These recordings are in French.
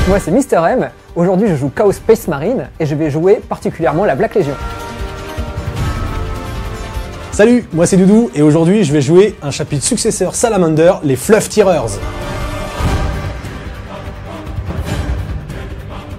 Moi c'est Mister M, aujourd'hui je joue Chaos Space Marine et je vais jouer particulièrement la Black Legion. Salut, moi c'est Doudou et aujourd'hui je vais jouer un chapitre successeur Salamander, les Fluff Tearers.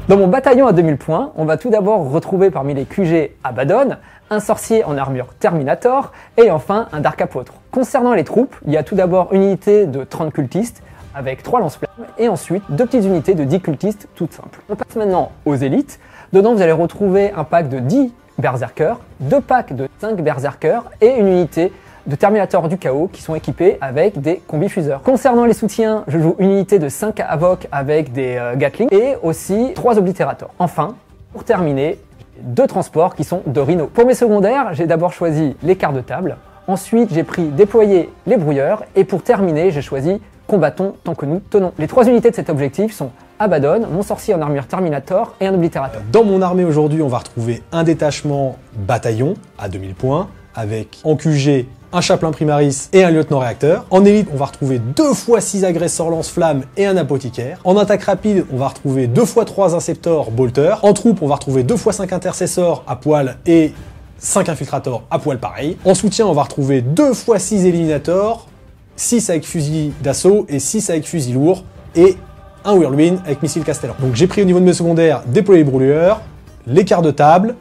Dans mon bataillon à 2000 points, on va tout d'abord retrouver parmi les QG Abaddon, un sorcier en armure Terminator et enfin un Dark Apôtre. Concernant les troupes, il y a tout d'abord une unité de 30 cultistes avec 3 lance-flammes et ensuite 2 petites unités de 10 cultistes toutes simples. On passe maintenant aux élites. Dedans vous allez retrouver un pack de 10 berserkers, 2 packs de 5 berserkers et une unité de Terminator du chaos qui sont équipés avec des combifuseurs. Concernant les soutiens, je joue une unité de 5 Havoc avec des Gatling et aussi 3 Obliterators. Enfin, pour terminer, 2 transports qui sont de Rhino. Pour mes secondaires, j'ai d'abord choisi les quarts de table, ensuite j'ai pris déployer les brouilleurs et pour terminer, j'ai choisi combattons tant que nous tenons. Les 3 unités de cet objectif sont Abaddon, mon sorcier en armure Terminator et un Obliterator. Dans mon armée aujourd'hui, on va retrouver un détachement bataillon à 2000 points avec en QG un chapelain primaris et un lieutenant réacteur. En élite, on va retrouver 2 x 6 agresseurs lance-flammes et un apothicaire. En attaque rapide, on va retrouver 2 x 3 inceptors bolters. En troupe, on va retrouver 2 x 5 intercessors à poil et 5 infiltrators à poil pareil. En soutien, on va retrouver 2 x 6 éliminators, 6 avec fusil d'assaut et 6 avec fusil lourd et un whirlwind avec missile castellan. Donc j'ai pris au niveau de mes secondaires déployer les brûleurs, les quarts de table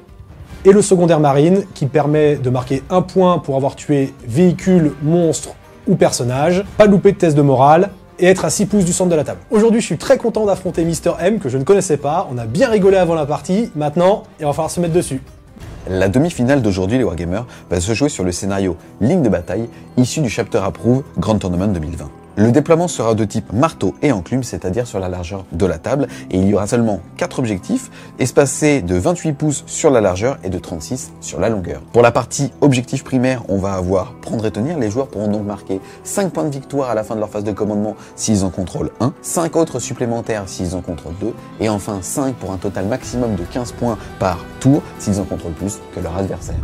et le secondaire marine qui permet de marquer 1 point pour avoir tué véhicule, monstre ou personnage, pas louper de test de morale et être à 6 pouces du centre de la table. Aujourd'hui je suis très content d'affronter Mister M que je ne connaissais pas, on a bien rigolé avant la partie, maintenant il va falloir se mettre dessus. La demi-finale d'aujourd'hui, les Wargamers, va se jouer sur le scénario Ligne de bataille, issu du Chapter Approve Grand Tournament 2020. Le déploiement sera de type marteau et enclume, c'est-à-dire sur la largeur de la table, et il y aura seulement 4 objectifs, espacés de 28 pouces sur la largeur et de 36 sur la longueur. Pour la partie objectif primaire, on va avoir prendre et tenir. Les joueurs pourront donc marquer 5 points de victoire à la fin de leur phase de commandement s'ils en contrôlent 1, 5 autres supplémentaires s'ils en contrôlent 2, et enfin 5 pour un total maximum de 15 points par tour s'ils en contrôlent plus que leur adversaire.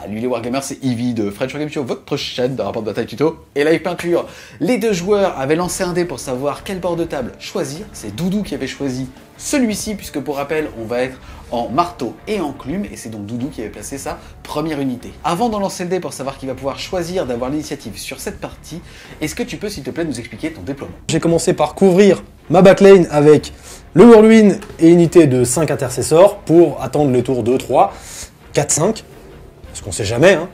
Salut les Wargamers, c'est Ivy de French Wargame Show, votre chaîne de rapport de bataille tuto et live peinture. Les 2 joueurs avaient lancé un dé pour savoir quel bord de table choisir. C'est Doudou qui avait choisi celui-ci, puisque pour rappel, on va être en marteau et enclume, et c'est donc Doudou qui avait placé sa première unité. Avant d'en lancer le dé pour savoir qui va pouvoir choisir d'avoir l'initiative sur cette partie, est-ce que tu peux s'il te plaît nous expliquer ton déploiement? J'ai commencé par couvrir ma backlane avec le whirlwind et une unité de 5 intercesseurs pour attendre les tours 2, 3, 4, 5. Parce qu'on sait jamais, hein.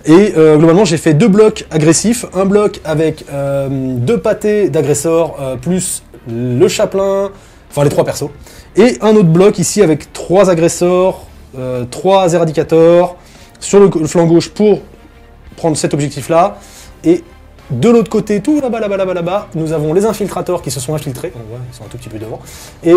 Et globalement j'ai fait 2 blocs agressifs, un bloc avec 2 pâtés d'agresseurs plus le chapelain, enfin les 3 persos, et un autre bloc ici avec 3 agresseurs, 3 éradicators sur le flanc gauche pour prendre cet objectif là, et de l'autre côté, tout là-bas, nous avons les infiltrators qui se sont infiltrés, on voit, ils sont un tout petit peu devant, et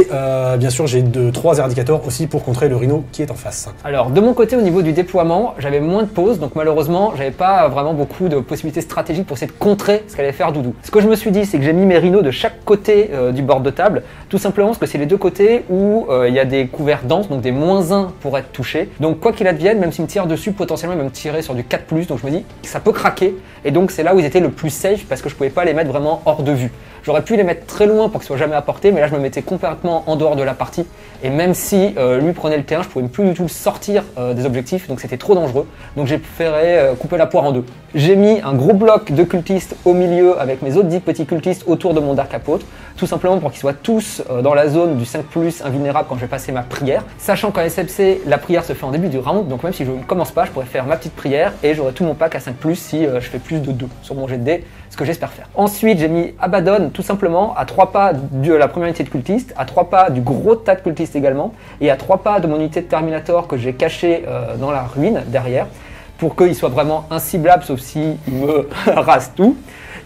bien sûr j'ai 3 éradicateurs aussi pour contrer le rhino qui est en face. Alors de mon côté au niveau du déploiement, j'avais moins de pauses, donc malheureusement j'avais pas vraiment beaucoup de possibilités stratégiques pour essayer de contrer ce qu'allait faire Doudou. Ce que je me suis dit, c'est que j'ai mis mes rhinos de chaque côté du bord de table, tout simplement parce que c'est les 2 côtés où il y a des couverts denses, donc des -1 pour être touché. Donc quoi qu'il advienne, même s'il me tire dessus, potentiellement il va me tirer sur du 4+, donc je me dis que ça peut craquer, et donc c'est là où ils étaient le plus safe parce que je pouvais pas les mettre vraiment hors de vue. J'aurais pu les mettre très loin pour qu'ils soient jamais à portée, mais là je me mettais complètement en dehors de la partie, et même si lui prenait le terrain, je pouvais plus du tout sortir des objectifs, donc c'était trop dangereux, donc j'ai préféré couper la poire en 2. J'ai mis un gros bloc de cultistes au milieu avec mes autres 10 petits cultistes autour de mon Dark Apôtre, tout simplement pour qu'ils soient tous dans la zone du 5+, invulnérable quand je vais passer ma prière, sachant qu'en SFC, la prière se fait en début du round, donc même si je ne commence pas, je pourrais faire ma petite prière et j'aurai tout mon pack à 5+, si je fais plus de 2 sur mon jet de dés, ce que j'espère faire. Ensuite, j'ai mis Abaddon tout simplement à 3 pas de la première unité de cultiste, à 3 pas du gros tas de cultistes également, et à 3 pas de mon unité de Terminator que j'ai caché dans la ruine derrière, pour qu'il soit vraiment inciblable, sauf s'il me rase tout.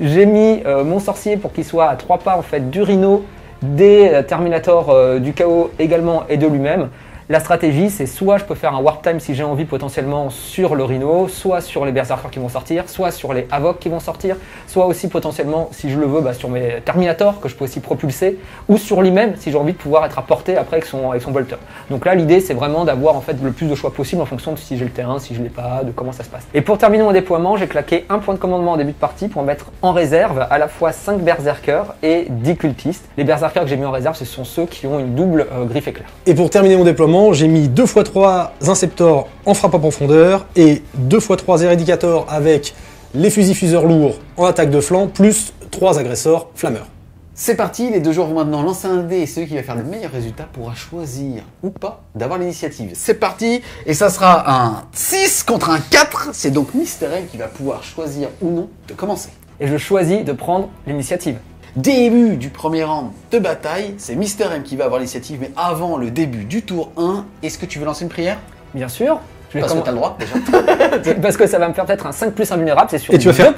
J'ai mis mon sorcier pour qu'il soit à 3 pas en fait du Rhino, des Terminators du chaos également et de lui-même. La stratégie, c'est soit je peux faire un Warp Time si j'ai envie potentiellement sur le Rhino, soit sur les Berserkers qui vont sortir, soit sur les Havoc qui vont sortir, soit aussi potentiellement, si je le veux, sur mes Terminators que je peux aussi propulser, ou sur lui-même si j'ai envie de pouvoir être à portée après avec son Bolter. Donc là, l'idée, c'est vraiment d'avoir en fait le plus de choix possible en fonction de si j'ai le terrain, si je l'ai pas, de comment ça se passe. Et pour terminer mon déploiement, j'ai claqué un point de commandement en début de partie pour mettre en réserve à la fois 5 Berserkers et 10 cultistes. Les Berserkers que j'ai mis en réserve, ce sont ceux qui ont une double griffe éclair. Et pour terminer mon déploiement, j'ai mis 2x3 Inceptors en frappe en profondeur et 2x3 Eradicators avec les fusils fuseurs lourds en attaque de flanc, plus 3 agresseurs flammeurs. C'est parti, les 2 joueurs vont maintenant lancer un dé et celui qui va faire le meilleur résultat pourra choisir ou pas d'avoir l'initiative. C'est parti, et ça sera un 6 contre un 4, c'est donc Mister M qui va pouvoir choisir ou non de commencer. Et je choisis de prendre l'initiative. Début du premier round de bataille, c'est Mister M qui va avoir l'initiative, mais avant le début du tour 1, est-ce que tu veux lancer une prière? Bien sûr. Parce que t'as le droit, déjà. Parce que ça va me faire peut-être un 5 plus invulnérable, c'est sûr. Et tu vas faire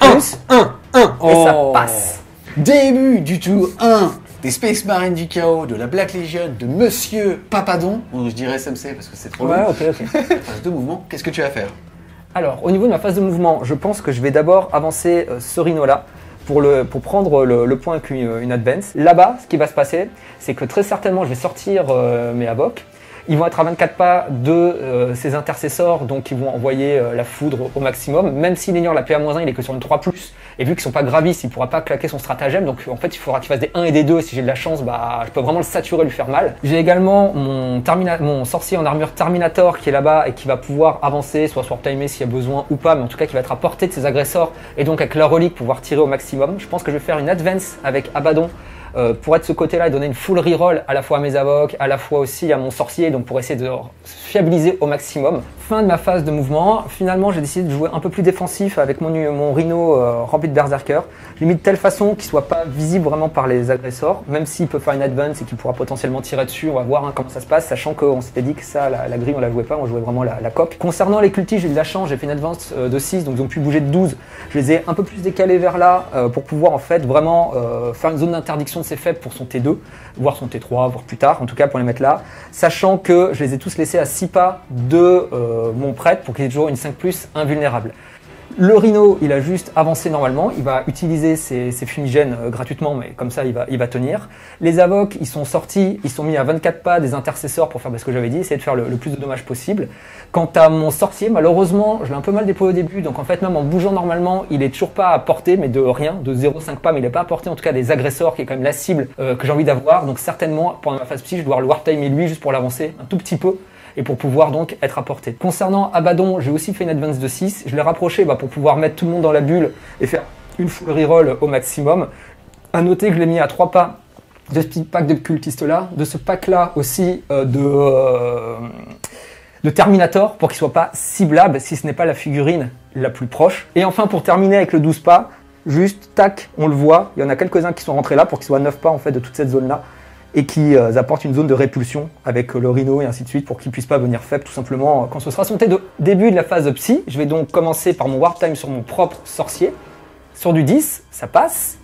1. Et ça passe. Début du tour 1 des Space Marines du chaos, de la Black Legion, de Monsieur Papadon, ou je dirais SMC parce que c'est trop long. Ouais, ok. Phase de mouvement, qu'est-ce que tu vas faire? Alors, au niveau de ma phase de mouvement, je pense que je vais d'abord avancer ce Rhino-là pour prendre le point avec une advance. Là-bas, ce qui va se passer, c'est que très certainement, je vais sortir mes Havoc. Ils vont être à 24 pas de ces intercesseurs, donc ils vont envoyer la foudre au maximum. Même s'il ignore la PA-1, il est que sur une 3+. Et vu qu'ils sont pas gravis, il pourra pas claquer son stratagème. Donc en fait, il faudra qu'il fasse des 1 et des 2. Si j'ai de la chance, je peux vraiment le saturer, lui faire mal. J'ai également mon sorcier en armure Terminator qui est là-bas et qui va pouvoir avancer, soit swap timer s'il y a besoin ou pas, mais en tout cas qui va être à portée de ses agresseurs et donc avec la relique pouvoir tirer au maximum. Je pense que je vais faire une advance avec Abaddon. Pour être de ce côté-là et donner une full reroll à la fois à mes avocs, à la fois aussi à mon sorcier, donc pour essayer de fiabiliser au maximum. Fin de ma phase de mouvement, finalement j'ai décidé de jouer un peu plus défensif avec mon Rhino rempli de Berserker. Je l'ai mis de telle façon qu'il soit pas visible vraiment par les agresseurs, même s'il peut faire une advance et qu'il pourra potentiellement tirer dessus, on va voir comment ça se passe, sachant qu'on s'était dit que ça, la grille on la jouait pas, on jouait vraiment la coque. Concernant les cultistes, j'ai eu de la chance, j'ai fait une advance de 6, donc ils ont pu bouger de 12. Je les ai un peu plus décalés vers là pour pouvoir en fait vraiment faire une zone d'interdiction de ses faibles pour son T2, voire son T3, voire plus tard, en tout cas pour les mettre là, sachant que je les ai tous laissés à 6 pas de mon prêtre pour qu'il ait toujours une 5+ invulnérable. Le Rhino, il a juste avancé normalement, il va utiliser ses fumigènes gratuitement, mais comme ça il va tenir. Les Avocs, ils sont sortis, ils sont mis à 24 pas des intercesseurs pour faire ce que j'avais dit, essayer de faire le plus de dommages possible. Quant à mon sorcier, malheureusement, je l'ai un peu mal déployé au début, donc en fait même en bougeant normalement, il est toujours pas à portée, mais de rien, de 0,5 pas, mais il est pas à portée en tout cas des agresseurs, qui est quand même la cible que j'ai envie d'avoir. Donc certainement, pendant ma phase psy, je dois devoir le warp timer lui juste pour l'avancer un tout petit peu. Et pour pouvoir donc être à portée. Concernant Abaddon, j'ai aussi fait une advance de 6. Je l'ai rapproché pour pouvoir mettre tout le monde dans la bulle et faire une full reroll au maximum. À noter que je l'ai mis à 3 pas de ce petit pack de cultistes là, de ce pack là aussi de Terminator pour qu'il soit pas ciblable si ce n'est pas la figurine la plus proche. Et enfin pour terminer avec le 12 pas, juste tac, on le voit, il y en a quelques-uns qui sont rentrés là pour qu'il soit 9 pas en fait de toute cette zone là. Et qui apporte une zone de répulsion avec le Rhino et ainsi de suite pour qu'il puisse pas venir faible tout simplement quand ce sera son T2. Début de la phase psy, je vais donc commencer par mon warp time sur mon propre sorcier. Sur du 10, ça passe.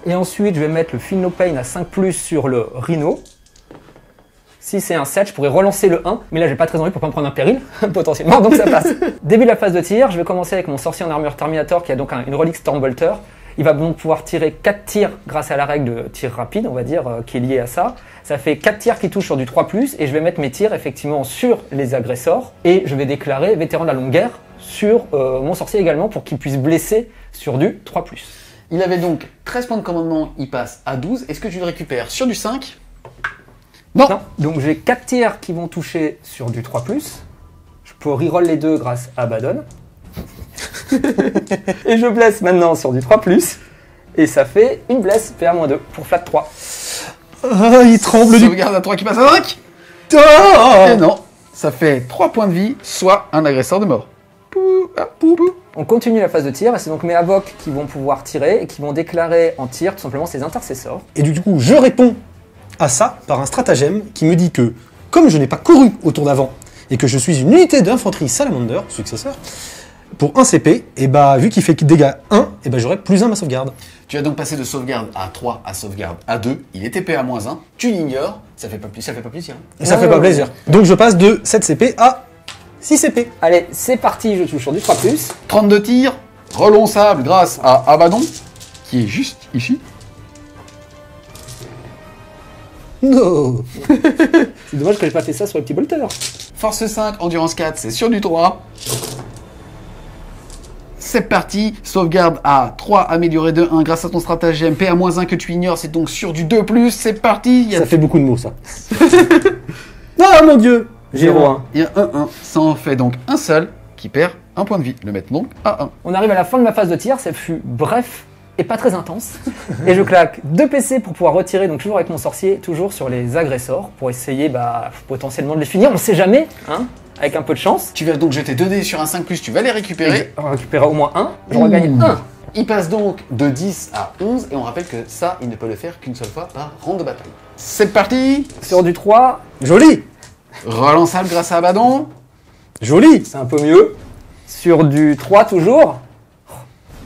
Et ensuite, je vais mettre le Feel No Pain à 5+ sur le Rhino. Si c'est un 7, je pourrais relancer le 1, mais là j'ai pas très envie pour pas me prendre un péril, potentiellement, donc ça passe. Début de la phase de tir, je vais commencer avec mon sorcier en armure Terminator qui a donc une relique Stormbolter. Il va donc pouvoir tirer 4 tirs grâce à la règle de tir rapide, on va dire, qui est liée à ça. Ça fait 4 tirs qui touchent sur du 3+, et je vais mettre mes tirs effectivement sur les agresseurs, et je vais déclarer vétéran de la longue guerre sur mon sorcier également pour qu'il puisse blesser sur du 3+. Il avait donc 13 points de commandement, il passe à 12. Est-ce que tu le récupères sur du 5? Non. Donc j'ai 4 tirs qui vont toucher sur du 3+. Je peux reroll les deux grâce à Abaddon. Et je blesse maintenant sur du 3+. Et ça fait une blesse PA-2 pour flat 3. Ah, il tremble du... Sauvegarde à 3 qui passe à 5. Oh Et non, ça fait 3 points de vie, soit un agresseur de mort. On continue la phase de tir, et c'est donc mes Havocs qui vont pouvoir tirer et qui vont déclarer en tir tout simplement ses intercesseurs. Et du coup, je réponds à ça par un stratagème qui me dit que, comme je n'ai pas couru au tour d'avant, et que je suis une unité d'infanterie salamander, successeur, pour 1 CP, et bah vu qu'il fait dégâts 1, et bah j'aurai +1 ma sauvegarde. Tu as donc passé de sauvegarde à 3 à sauvegarde à 2. Il est TP à -1. Tu l'ignores. Ça fait pas plaisir. Et ça fait pas plaisir. Donc je passe de 7 CP à 6 CP. Allez, c'est parti, je touche sur du 3+. 32 tirs, relançable grâce à Abaddon, qui est juste ici. No. C'est dommage que j'ai pas fait ça sur le petit bolter. Force 5, endurance 4, c'est sur du 3. C'est parti, sauvegarde à 3, amélioré de 1 grâce à ton stratagème, PA -1 que tu ignores, c'est donc sur du 2+, c'est parti. Ça fait beaucoup de mots ça. Ah mon dieu. 0-1. Il y a 1-1, ça en fait donc un seul qui perd un point de vie. Le mettre donc à 1. On arrive à la fin de ma phase de tir, ça fut bref et pas très intense. Et je claque 2 PC pour pouvoir retirer, donc toujours avec mon sorcier, toujours sur les agresseurs, pour essayer potentiellement de les finir, on sait jamais, hein, avec un peu de chance. Tu vas donc jeter 2 dés sur un 5+, tu vas les récupérer. On récupérera au moins 1, je regagne 1. Il passe donc de 10 à 11, et on rappelle que ça, il ne peut le faire qu'une seule fois par round de bataille. C'est parti. Sur du 3, Joli. Relançable grâce à Abaddon. Joli. c'est un peu mieux. Sur du 3 toujours,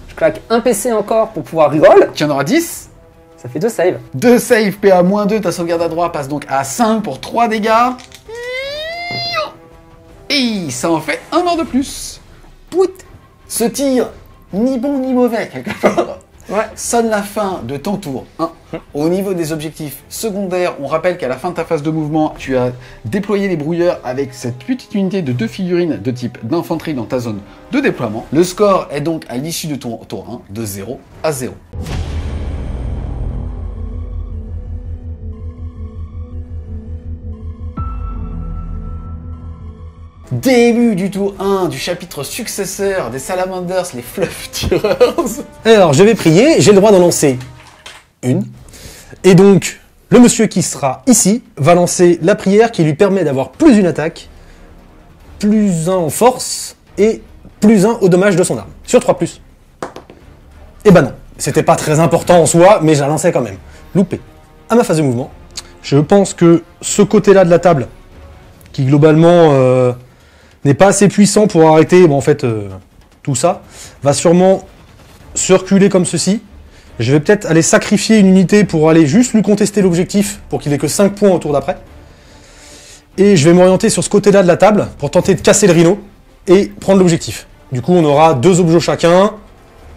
je claque 1 PC encore pour pouvoir reroll, Tu en auras 10. ça fait 2 saves. 2 save, PA -2, ta sauvegarde à droite passe donc à 5 pour 3 dégâts. Et ça en fait un mort de plus. Pout. Ce tir, ni bon ni mauvais quelque part, Ouais. sonne la fin de ton tour 1. Au niveau des objectifs secondaires, on rappelle qu'à la fin de ta phase de mouvement, tu as déployé les brouilleurs avec cette petite unité de 2 figurines de type d'infanterie dans ta zone de déploiement. Le score est donc à l'issue de ton tour 1 de 0 à 0. Début du tour 1 du chapitre successeur des Salamanders, les Fluff Tireurs. Alors je vais prier, j'ai le droit d'en lancer une. Et donc, le monsieur qui sera ici va lancer la prière qui lui permet d'avoir plus une attaque, plus 1 en force et plus 1 au dommage de son arme. Sur 3+. Et bah non, c'était pas très important en soi, mais je la lançais quand même. Loupé. À ma phase de mouvement, je pense que ce côté-là de la table, qui globalement n'est pas assez puissant pour arrêter tout ça, va sûrement se reculer comme ceci. Je vais peut-être aller sacrifier une unité pour aller juste lui contester l'objectif pour qu'il ait que 5 points au tour d'après. Et je vais m'orienter sur ce côté-là de la table pour tenter de casser le rhino et prendre l'objectif. Du coup, on aura 2 objets chacun,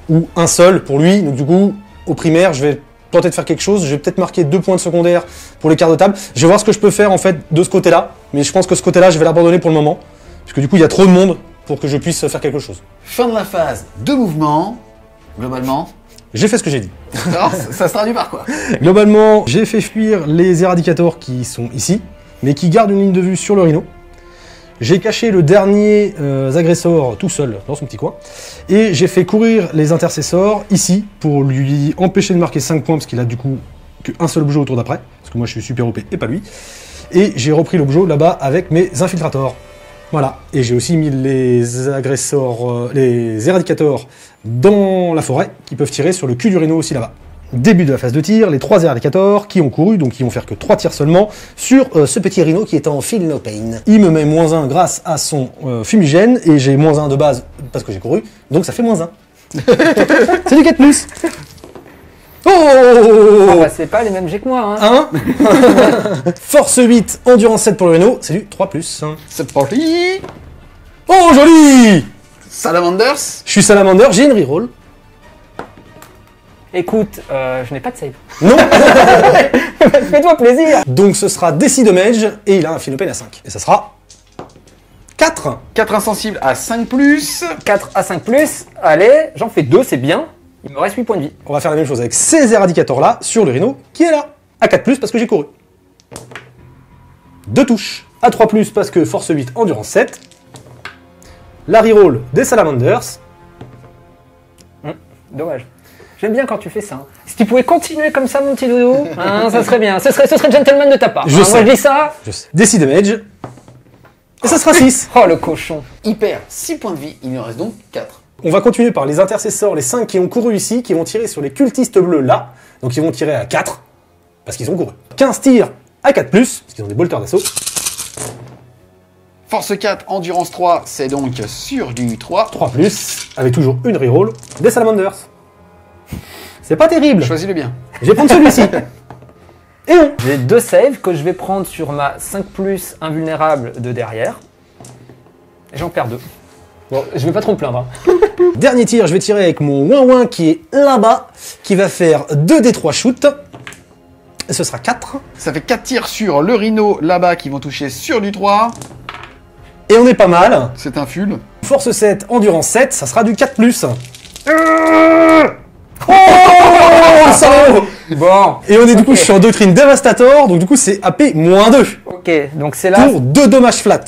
ou un seul pour lui. Donc du coup, au primaire, je vais tenter de faire quelque chose. Je vais peut-être marquer 2 points de secondaire pour les quarts de table. Je vais voir ce que je peux faire en fait de ce côté-là. Mais je pense que ce côté-là, je vais l'abandonner pour le moment. Parce que du coup, il y a trop de monde pour que je puisse faire quelque chose. Fin de la phase de mouvement, globalement. J'ai fait ce que j'ai dit. Alors, ça se traduit par quoi? Globalement, j'ai fait fuir les éradicators qui sont ici, mais qui gardent une ligne de vue sur le rhino. J'ai caché le dernier agresseur tout seul dans son petit coin. Et j'ai fait courir les intercessors ici pour lui empêcher de marquer 5 points parce qu'il a du coup qu'un seul objet au tour d'après. Parce que moi je suis super OP et pas lui. Et j'ai repris l'objet là-bas avec mes infiltrators. Voilà. Et j'ai aussi mis les agresseurs, les éradicators dans la forêt qui peuvent tirer sur le cul du rhino aussi là-bas. Début de la phase de tir, les 3 éradicators qui ont couru, donc qui vont faire que 3 tirs seulement, sur ce petit rhino qui est en feel no pain. Il me met -1 grâce à son fumigène, et j'ai -1 de base parce que j'ai couru, donc ça fait -1. C'est du 4+. Oh, Ah bah c'est pas les mêmes jets que moi, hein. Force 8, endurance 7 pour le rhino, c'est du 3+. C'est parti. Oh, joli. Salamanders. Je suis salamander, j'ai une reroll. Écoute, je n'ai pas de save. Non. Fais-toi plaisir. Donc ce sera DC Damage, et il a un feel no pain à 5. Et ça sera 4. 4 insensibles à 5+. 4 à 5+, allez, j'en fais 2, c'est bien. Il me reste 8 points de vie. On va faire la même chose avec ces éradicators là sur le rhino qui est là. À 4+, parce que j'ai couru. 2 touches. À 3+, parce que force 8, endurance 7. La reroll des salamanders. Dommage. J'aime bien quand tu fais ça. Si tu pouvais continuer comme ça, mon petit doudou, hein, ça serait bien. Ce serait gentleman de ta part. Je sais. Moi je dis ça. Je sais. DC Damage. Et ça sera 6. Oh le cochon. Il perd 6 points de vie, il en reste donc 4. On va continuer par les intercesseurs, les 5 qui ont couru ici, qui vont tirer sur les cultistes bleus là. Donc ils vont tirer à 4, parce qu'ils ont couru. 15 tirs à 4+, parce qu'ils ont des bolters d'assaut. Force 4, endurance 3, c'est donc sur du 3. 3+, avec toujours une reroll des Salamanders. C'est pas terrible. Choisis-le bien. Je vais prendre celui-ci. Et on. J'ai 2 saves que je vais prendre sur ma 5+ invulnérable de derrière. Et j'en perds 2. Bon, je vais pas trop me plaindre. Hein. Dernier tir, je vais tirer avec mon ouin-ouin qui est là-bas, qui va faire 2d3 shoots. Et ce sera 4. Ça fait 4 tirs sur le rhino là-bas qui vont toucher sur du 3. Et on est pas mal. C'est un full. Force 7, endurance 7, ça sera du 4+. Oh, salaud. Bon. Et on est du coup Ok. sur Doctrine Devastator, donc du coup c'est AP-2 Ok, donc c'est là, pour 2 dommages flat.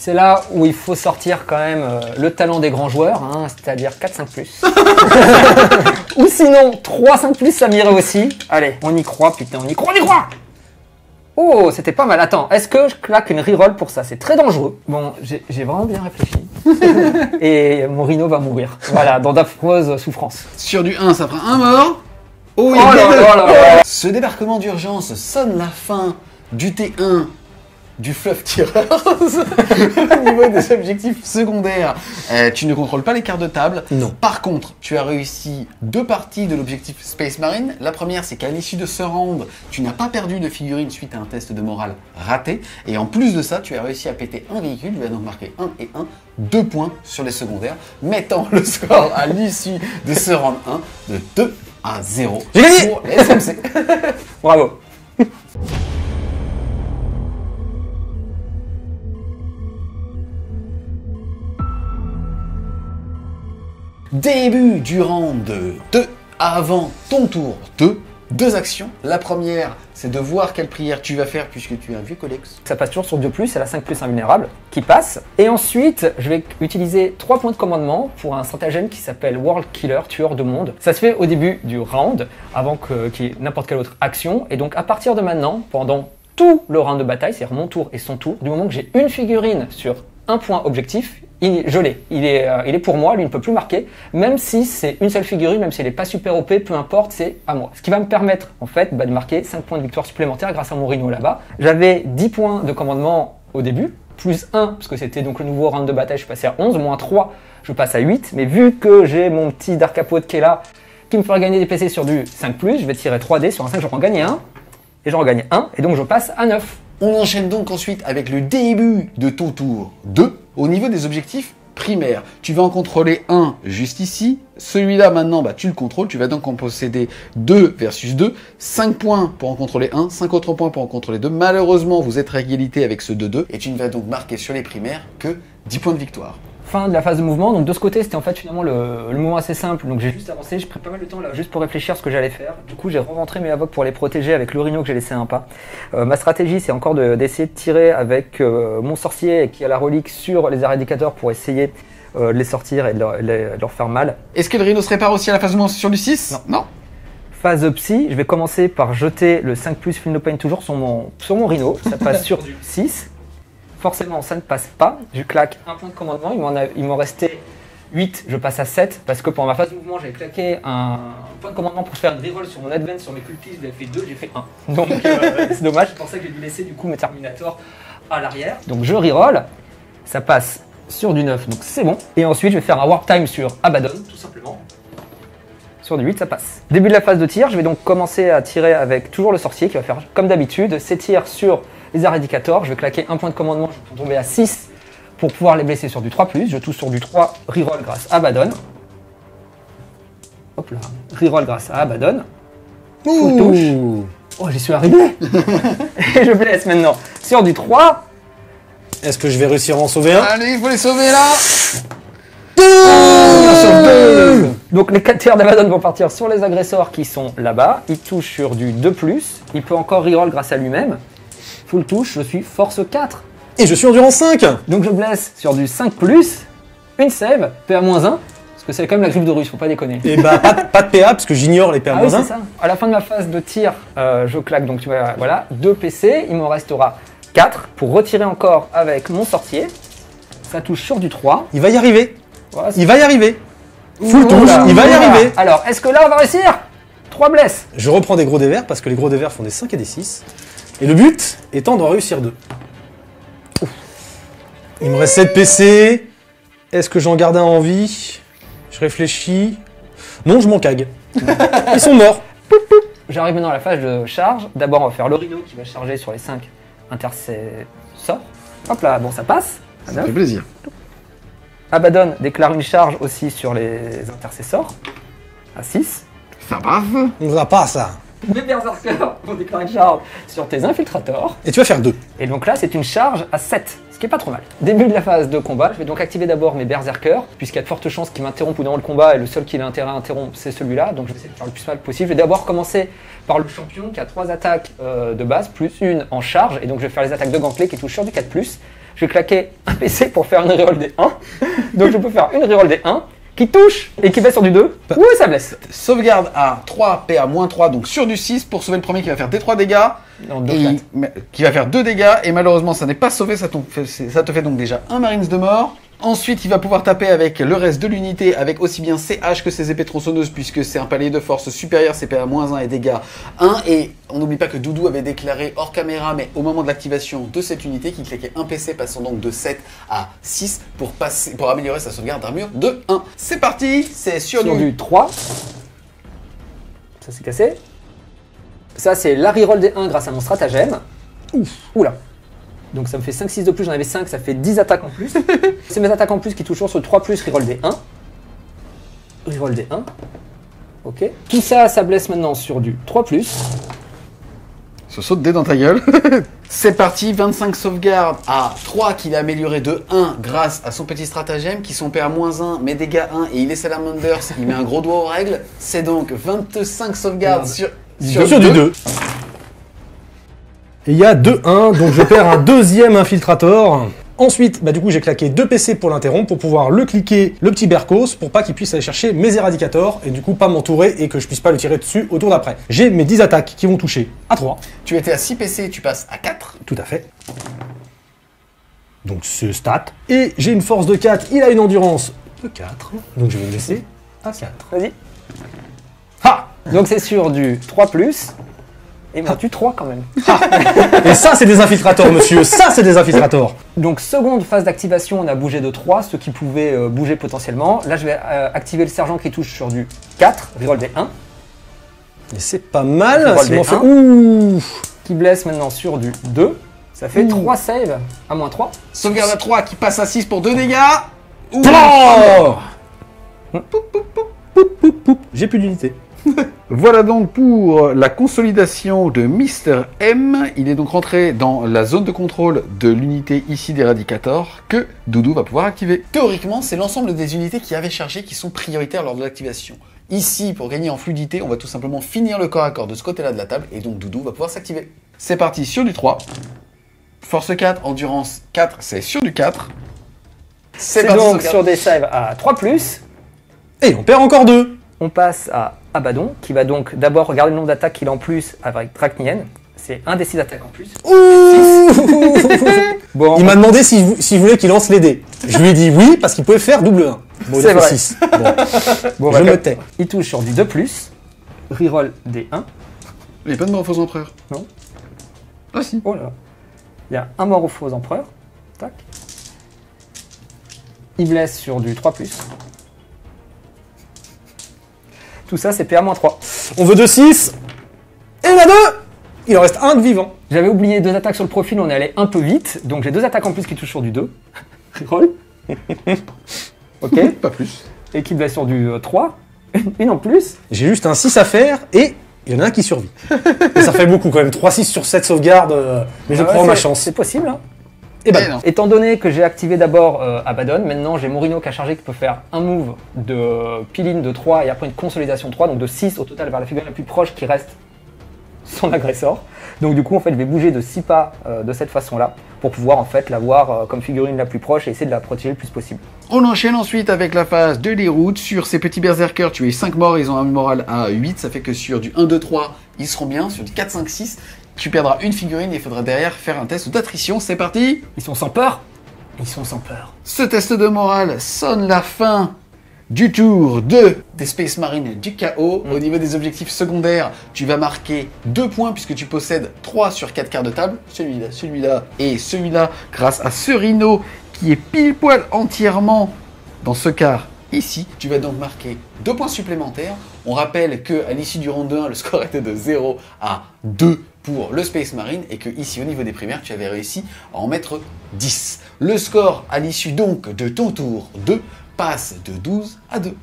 c'est là où il faut sortir quand même le talent des grands joueurs, hein, c'est-à-dire 4-5+. Ou sinon, 3-5+, ça m'irait aussi. Allez, on y croit, putain, on y croit, on y croit. Oh, c'était pas mal. Attends, est-ce que je claque une reroll pour ça? C'est très dangereux. Bon, j'ai vraiment bien réfléchi. Et mon rhino va mourir. Voilà, dans d'affreuses souffrances. Sur du 1, ça fera un mort. Oh, Oh là là là là. Ce débarquement d'urgence sonne la fin du T1 du Fluff Tireurs au niveau des objectifs secondaires. Tu ne contrôles pas les cartes de table. Non. Par contre, tu as réussi 2 parties de l'objectif Space Marine. La première, c'est qu'à l'issue de ce round, tu n'as pas perdu de figurine suite à un test de morale raté. Et en plus de ça, tu as réussi à péter un véhicule. Tu vas donc marquer 1 et 1, 2 points sur les secondaires, mettant le score à l'issue de ce round 1 de 2-0. J'ai gagné pour les SMC. Bravo. Début du round 2, avant ton tour 2, 2 actions. La première, c'est de voir quelle prière tu vas faire puisque tu es un vieux codex. Ça passe toujours sur 2+, c'est la 5+ invulnérable qui passe. Et ensuite, je vais utiliser 3 points de commandement pour un stratagème qui s'appelle World Killer, tueur de monde. Ça se fait au début du round, avant qu'il y ait n'importe quelle autre action. Et donc à partir de maintenant, pendant tout le round de bataille, c'est-à-dire mon tour et son tour, du moment que j'ai une figurine sur un point objectif, je l'ai. Il est pour moi, lui il ne peut plus marquer, même si c'est une seule figurine, même si elle n'est pas super OP, peu importe, c'est à moi. Ce qui va me permettre en fait de marquer 5 points de victoire supplémentaires grâce à mon rhino là-bas. J'avais 10 points de commandement au début, plus 1, parce que c'était donc le nouveau round de bataille, je suis passé à 11, moins 3, je passe à 8, mais vu que j'ai mon petit Dark Apôtre qui est là, qui me fera gagner des PC sur du 5+, je vais tirer 3D sur un 5, je vais en gagner 1, et j'en gagne 1, et donc je passe à 9. On enchaîne donc ensuite avec le début de ton tour 2. Au niveau des objectifs primaires, tu vas en contrôler un juste ici. Celui-là maintenant, tu le contrôles. Tu vas donc en posséder 2 versus 2. 5 points pour en contrôler un, 5 autres points pour en contrôler 2. Malheureusement, vous êtes à égalité avec ce 2-2. Et tu ne vas donc marquer sur les primaires que 10 points de victoire. Fin de la phase de mouvement, donc de ce côté c'était en fait finalement le mouvement assez simple, donc j'ai juste avancé, j'ai pris pas mal de temps là juste pour réfléchir à ce que j'allais faire, du coup j'ai rentré mes avocs pour les protéger avec le rhino que j'ai laissé un pas. Ma stratégie c'est encore d'essayer de tirer avec mon sorcier qui a la relique sur les éradicateurs pour essayer de les sortir et de leur faire mal. Est-ce que le rhino se répare aussi à la phase de mouvement sur du 6 ? Non. Phase psy, je vais commencer par jeter le 5+, Feel No Pain toujours sur mon rhino, ça passe sur du 6. Forcément, ça ne passe pas. Je claque un point de commandement. Il m'en restait 8. Je passe à 7. Parce que pendant ma phase de mouvement, j'avais claqué un point de commandement pour faire une reroll sur mon advance sur mes cultistes. J'avais fait 2, j'ai fait 1. Donc c'est dommage. C'est pour ça que j'ai dû laisser du coup mes Terminators à l'arrière. Donc je reroll. Ça passe sur du 9. Donc c'est bon. Et ensuite, je vais faire un Warp Time sur Abaddon, tout simplement. Sur du 8, ça passe. Début de la phase de tir. Je vais donc commencer à tirer avec toujours le sorcier qui va faire comme d'habitude. Ses tirs sur les éradicators, je vais claquer un point de commandement, je vais tomber à 6 pour pouvoir les blesser sur du 3+, je touche sur du 3, reroll grâce à Abaddon. Hop là, reroll grâce à Abaddon. Full touche. Oh, j'y suis arrivé. Et je blesse maintenant sur du 3. Est-ce que je vais réussir à en sauver un? Allez, il faut les sauver là. Donc les 4 tirs d'Abaddon vont partir sur les agresseurs qui sont là-bas. Il touche sur du 2+, il peut encore reroll grâce à lui-même. Full touche, je suis force 4. Et je suis endurance 5. Donc je blesse sur du 5+, une save, PA-1, parce que c'est quand même la griffe de russe, faut pas déconner. Et bah pas de PA parce que j'ignore les PA-1. Ah oui, c'est ça. À la fin de ma phase de tir, je claque donc tu vois, voilà, 2 PC, il m'en restera 4 pour retirer encore avec mon sorcier. Ça touche sur du 3. Il va y arriver. Voilà, Il va y arriver. Full touche, il va y arriver. Alors, est-ce que là on va réussir? 3 blesses. Je reprends des gros dévers parce que les gros dévers font des 5 et des 6. Et le but étant d'en réussir 2. Il me reste 7 PC. Est-ce que j'en garde un en vie? Je réfléchis. Non, je m'en cague. Ils sont morts. J'arrive maintenant à la phase de charge. D'abord, on va faire le Rhino qui va charger sur les 5 intercessors. Hop là, bon, ça passe. Ça fait plaisir. Abaddon déclare une charge aussi sur les intercessors. À 6. Ça passe. On va pas ça. Mes berserkers vont déclarer une charge sur tes infiltrators. Et tu vas faire 2. Et donc là, c'est une charge à 7, ce qui est pas trop mal. Début de la phase de combat, je vais donc activer d'abord mes berserkers, puisqu'il y a de fortes chances qu'ils m'interrompent pendant le combat, et le seul qui a intérêt à interrompre, c'est celui-là, donc je vais essayer de faire le plus mal possible. Je vais d'abord commencer par le champion qui a 3 attaques de base, plus une en charge, et donc je vais faire les attaques de gantelet qui touchent sur du 4+. Je vais claquer un PC pour faire une reroll des 1, donc je peux faire une reroll des 1, qui touche et qui va sur du 2. Oui, ça blesse. Sauvegarde à 3, PA -3, donc sur du 6 pour sauver le premier qui va faire D3 dégâts. Non, Et qui va faire 2 dégâts. Et malheureusement, ça n'est pas sauvé, ça te fait donc déjà un Marines de mort. Ensuite, il va pouvoir taper avec le reste de l'unité, avec aussi bien CH que ses épées tronçonneuses, puisque c'est un palier de force supérieur, c'est PA -1 et dégâts 1. Et on n'oublie pas que Doudou avait déclaré hors caméra, mais au moment de l'activation de cette unité, qu'il claquait un PC, passant donc de 7 à 6 pour améliorer sa sauvegarde d'armure de 1. C'est parti, c'est sur du 3. Ça s'est cassé. Ça, c'est la reroll des 1 grâce à mon stratagème. Ouf. Oula. Donc ça me fait 5-6 de plus, j'en avais 5, ça fait 10 attaques en plus. C'est mes attaques en plus qui touchent sur 3+, reroll des 1. Reroll des 1. Ok. Tout ça, ça blesse maintenant sur du 3+. Se saute dès dans ta gueule. C'est parti, 25 sauvegardes à 3 qu'il a amélioré de 1 grâce à son petit stratagème qui sont PA -1, mais dégâts 1 et il est Salamanders, il met un gros doigt aux règles. C'est donc 25 sauvegardes sur du 2. Et il y a 2-1, donc je perds un deuxième infiltrator. Ensuite, du coup, j'ai claqué 2 PC pour l'interrompre, pour pouvoir le cliquer, le petit Berkos, pour pas qu'il puisse aller chercher mes éradicators, et du coup pas m'entourer et que je puisse pas le tirer dessus au tour d'après. J'ai mes 10 attaques qui vont toucher à 3. Tu étais à 6 PC, tu passes à 4. Tout à fait. Donc ce stat. Et j'ai une force de 4, il a une endurance de 4, donc je vais le laisser à 4. Vas-y. Ha! Donc c'est sur du 3+. Et ben tu 3 quand même. Et ça, c'est des infiltrators, monsieur. Ça, c'est des infiltrators. Donc seconde phase d'activation, on a bougé de 3, ce qui pouvait bouger potentiellement. Là, je vais activer le sergent qui touche sur du 4, reroll des 1. Et c'est pas mal. Reroll Si des m'en fait... 1. Ouh. Qui blesse maintenant sur du 2. Ça fait 3 saves à -3. Sauvegarde à 3 qui passe à 6 pour 2 dégâts. Ouh. J'ai plus d'unité. Voilà donc pour la consolidation de Mr. M. Il est donc rentré dans la zone de contrôle de l'unité ici d'Eradicator que Doudou va pouvoir activer. Théoriquement, c'est l'ensemble des unités qui avaient chargé qui sont prioritaires lors de l'activation. Ici, pour gagner en fluidité, on va tout simplement finir le corps à corps de ce côté-là de la table et donc Doudou va pouvoir s'activer. C'est parti sur du 3. Force 4, endurance 4, c'est sur du 4. C'est donc sur des saves à 3+. Et on perd encore 2. On passe à Abaddon, qui va donc d'abord regarder le nombre d'attaques qu'il a en plus avec Dracnien. C'est un des 6 attaques en plus. Bon, il m'a demandé s'il voulait qu'il lance les dés. Je lui ai dit oui, parce qu'il pouvait faire double 1. Bon, il a fait 6. Bon, je me tais. Il touche sur du 2+. Reroll des 1. Il n'y a pas de mort aux faux empereurs. Non. Ah si. Oh là là. Il y a un mort aux faux empereurs. Tac. Il blesse sur du 3+. Tout ça, c'est PA -3. On veut 2-6. Et on a 2. Il en reste un de vivant. J'avais oublié 2 attaques sur le profil, on est allé un peu vite. Donc j'ai 2 attaques en plus qui touchent sur du 2. Reroll. Ok. Pas plus. Et qui blesse sur du 3. Une en plus. J'ai juste un 6 à faire et il y en a un qui survit. Et ça fait beaucoup quand même. 3-6 sur 7 sauvegardes. Mais je prends ma chance. C'est possible, hein. Et ben, étant donné que j'ai activé d'abord Abaddon, maintenant j'ai Morino qui a chargé qui peut faire un move de Piline de 3 et après une consolidation de 3, donc de 6 au total vers la figurine la plus proche qui reste son agresseur. Donc du coup en fait je vais bouger de 6 pas de cette façon-là pour pouvoir en fait l'avoir comme figurine la plus proche et essayer de la protéger le plus possible. On enchaîne ensuite avec la phase de déroute. Sur ces petits berserkers, tu as eu 5 morts, ils ont un moral à 8, ça fait que sur du 1, 2, 3, ils seront bien, sur du 4, 5, 6, tu perdras une figurine et il faudra derrière faire un test d'attrition. C'est parti. Ils sont sans peur. Ils sont sans peur. Ce test de morale sonne la fin du tour des Space Marines du chaos. Au niveau des objectifs secondaires, tu vas marquer 2 points puisque tu possèdes 3 sur 4 quarts de table. Celui-là et celui-là grâce à ce Rhino qui est pile poil entièrement dans ce quart ici. Tu vas donc marquer 2 points supplémentaires. On rappelle qu'à l'issue du round 1, le score était de 0 à 2 pour le Space Marine et que ici, au niveau des primaires, tu avais réussi à en mettre 10. Le score à l'issue donc de ton tour 2 passe de 12 à 2.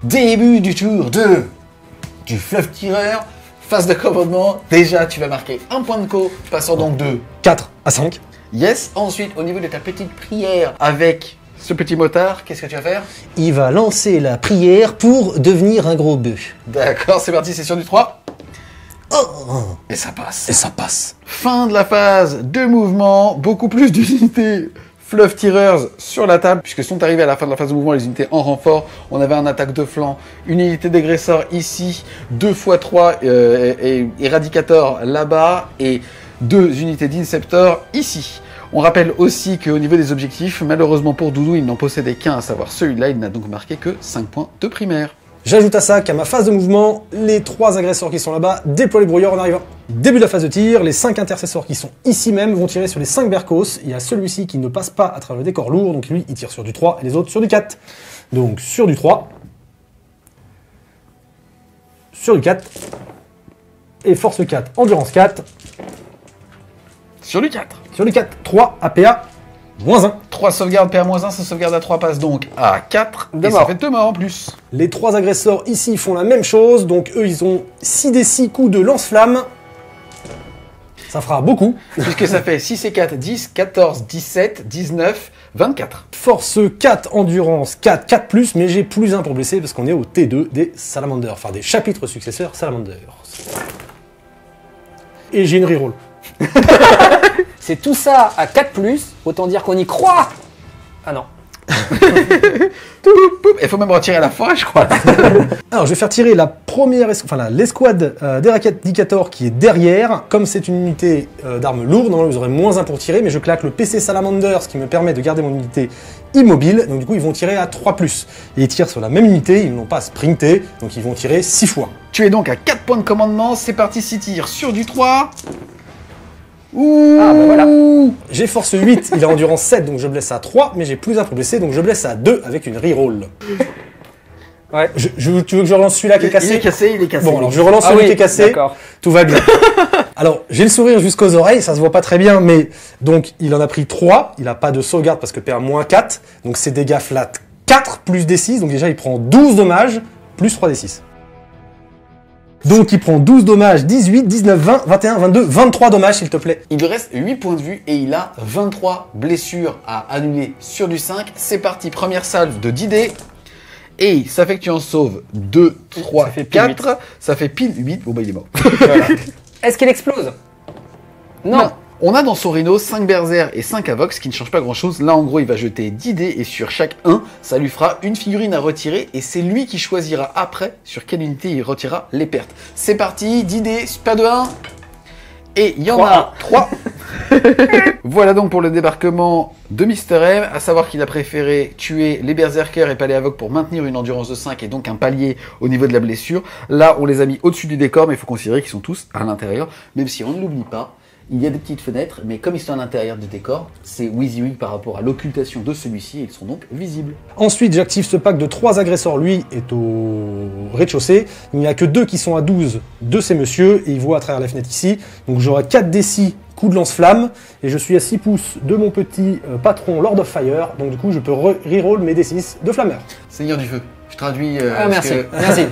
Début du tour 2 du fleuve tireur. Phase de commandement, déjà tu vas marquer 1 point de co, passant donc de 4 à 5. Yes. Ensuite, au niveau de ta petite prière avec ce petit motard, qu'est-ce que tu vas faire? Il va lancer la prière pour devenir un gros bœuf. D'accord, c'est parti, c'est sur du 3. Oh. Et ça passe. Et ça passe. Fin de la phase de mouvement, beaucoup plus d'unités fleuve tireurs sur la table, puisque sont arrivés à la fin de la phase de mouvement les unités en renfort. On avait un attaque de flanc, une unité d'agresseur ici, 2 x 3 et éradicator là-bas, et 2 unités d'inceptor ici. On rappelle aussi qu'au niveau des objectifs, malheureusement pour Doudou, il n'en possédait qu'un, à savoir celui-là, il n'a donc marqué que 5 points de primaire. J'ajoute à ça qu'à ma phase de mouvement, les 3 agresseurs qui sont là-bas déploient les brouilleurs en arrivant. Début de la phase de tir, les 5 intercesseurs qui sont ici même vont tirer sur les 5 bercos. Il y a celui-ci qui ne passe pas à travers le décor lourd, donc lui il tire sur du 3 et les autres sur du 4. Donc sur du 3, sur du 4, et force 4, endurance 4, Sur du 4. sur du 4, 3 APA, moins 1. 3 sauvegardes PA-1, sa sauvegarde à 3 passe donc à 4, Deux et ça morts. fait 2 morts en plus. Les 3 agresseurs ici font la même chose, donc eux ils ont 6 des 6 coups de lance-flamme. Ça fera beaucoup. Puisque ça fait 6 et 4, 10, 14, 17, 19, 24. Force 4, endurance 4, 4+, mais j'ai plus 1 pour blesser parce qu'on est au T2 des Salamanders, enfin des chapitres successeurs Salamanders. Et j'ai une reroll. C'est tout ça à 4+, autant dire qu'on y croit. Ah non. Il faut même retirer la fin, je crois. Alors je vais faire tirer la première, l'escouade d'Eradicator qui est derrière. Comme c'est une unité d'armes lourdes, normalement vous aurez moins 1 pour tirer, mais je claque le PC Salamander, ce qui me permet de garder mon unité immobile. Donc du coup ils vont tirer à 3+. Et ils tirent sur la même unité, ils n'ont pas sprinté, donc ils vont tirer 6 fois. Tu es donc à 4 points de commandement, c'est parti, 6 tirs sur du 3. Ouh. Ah bah voilà. J'ai force 8, il a endurance 7, donc je blesse à 3, mais j'ai plus 1 pour blesser, donc je blesse à 2 avec une reroll. Ouais. Tu veux que je relance celui-là qui est cassé? Il est cassé, il est cassé. Bon, alors je relance celui qui est cassé, D'accord. tout va bien. Alors, j'ai le sourire jusqu'aux oreilles, ça se voit pas très bien, mais donc il en a pris 3, il a pas de sauvegarde parce que PA-4, donc ses dégâts flat 4 plus D6, donc déjà il prend 12 dommages, plus 3 D6. Donc il prend 12 dommages, 18, 19, 20, 21, 22, 23 dommages s'il te plaît. Il lui reste 8 points de vue et il a 23 blessures à annuler sur du 5. C'est parti, première salve de 10 dés. Et ça fait que tu en sauves 2, 3, Ça fait pile 4. Ça fait pile 8. Bon bah il est mort. Voilà. Est-ce qu'il explose? Non. On a dans son Rhino 5 Berserk et 5 Avox qui ne changent pas grand chose. Là en gros il va jeter 10 dés et sur chaque 1 ça lui fera une figurine à retirer et c'est lui qui choisira après sur quelle unité il retirera les pertes. C'est parti, 10 dés, pas de 1. Et il y en a 3. Voilà donc pour le débarquement de Mister M, à savoir qu'il a préféré tuer les Berserkers et pas les Avoc pour maintenir une endurance de 5 et donc un palier au niveau de la blessure. Là on les a mis au-dessus du décor mais il faut considérer qu'ils sont tous à l'intérieur, même si on ne l'oublie pas. Il y a des petites fenêtres, mais comme ils sont à l'intérieur du décor, c'est WYSIWYG par rapport à l'occultation de celui-ci, et ils sont donc visibles. Ensuite, j'active ce pack de 3 agresseurs, lui est au rez-de-chaussée. Il n'y a que 2 qui sont à 12 de ces messieurs, et il voit à travers la fenêtre ici. Donc j'aurai 4 D6 coups de lance-flamme, et je suis à 6 pouces de mon petit patron Lord of Fire, donc du coup je peux reroll mes D6 de flammeur. Seigneur du feu, je traduis... Ah, merci. Merci.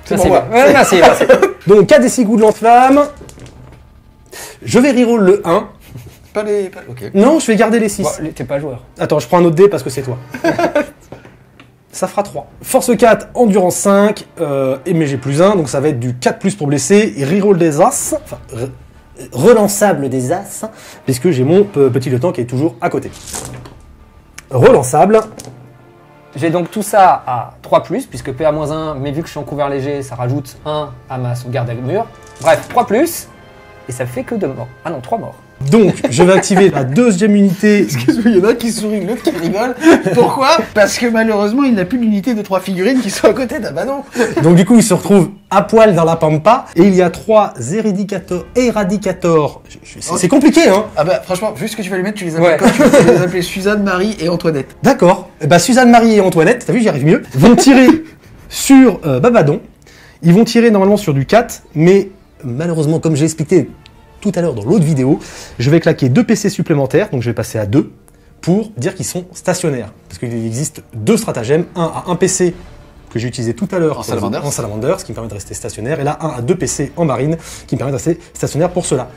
C'est Merci. pour moi. Ouais, merci. Merci. Donc 4 D6 coups de lance-flamme. Je vais reroll le 1. Pas les... Ok. Non, je vais garder les 6. Bon, t'es pas joueur. Attends, je prends un autre dé parce que c'est toi. Ça fera 3. Force 4, endurance 5, mais j'ai plus 1, donc ça va être du 4+ pour blesser, et reroll des as, enfin, relançable des as, puisque j'ai mon petit lieutenant qui est toujours à côté. Relançable. J'ai donc tout ça à 3+, puisque PA-1, mais vu que je suis en couvert léger, ça rajoute 1 à ma sauvegarde à mur. Bref, 3+, et ça fait que 2 morts. Ah non, 3 morts. Donc, je vais activer la deuxième unité. Excuse-moi, il y en a qui sourit, l'autre qui rigole. Pourquoi? Parce que malheureusement, il n'a plus d'unité de 3 figurines qui sont à côté d'Abaddon. Donc du coup, il se retrouve à poil dans la pampa. Et il y a 3 éradicators. C'est compliqué, hein? Ah bah franchement, vu ce que tu vas lui mettre, tu les appelles comme tu veux, tu vas les appeler Suzanne, Marie et Antoinette. D'accord. Bah, Suzanne, Marie et Antoinette, t'as vu, j'y arrive mieux, vont tirer sur Babaddon. Ils vont tirer normalement sur du 4, mais malheureusement, comme j'ai expliqué tout à l'heure dans l'autre vidéo, je vais claquer 2 PC supplémentaires, donc je vais passer à 2, pour dire qu'ils sont stationnaires. Parce qu'il existe 2 stratagèmes, un à 1 PC que j'ai utilisé tout à l'heure en Salamander, ce qui me permet de rester stationnaire, et là, un à 2 PC en marine, qui me permet de rester stationnaire pour cela.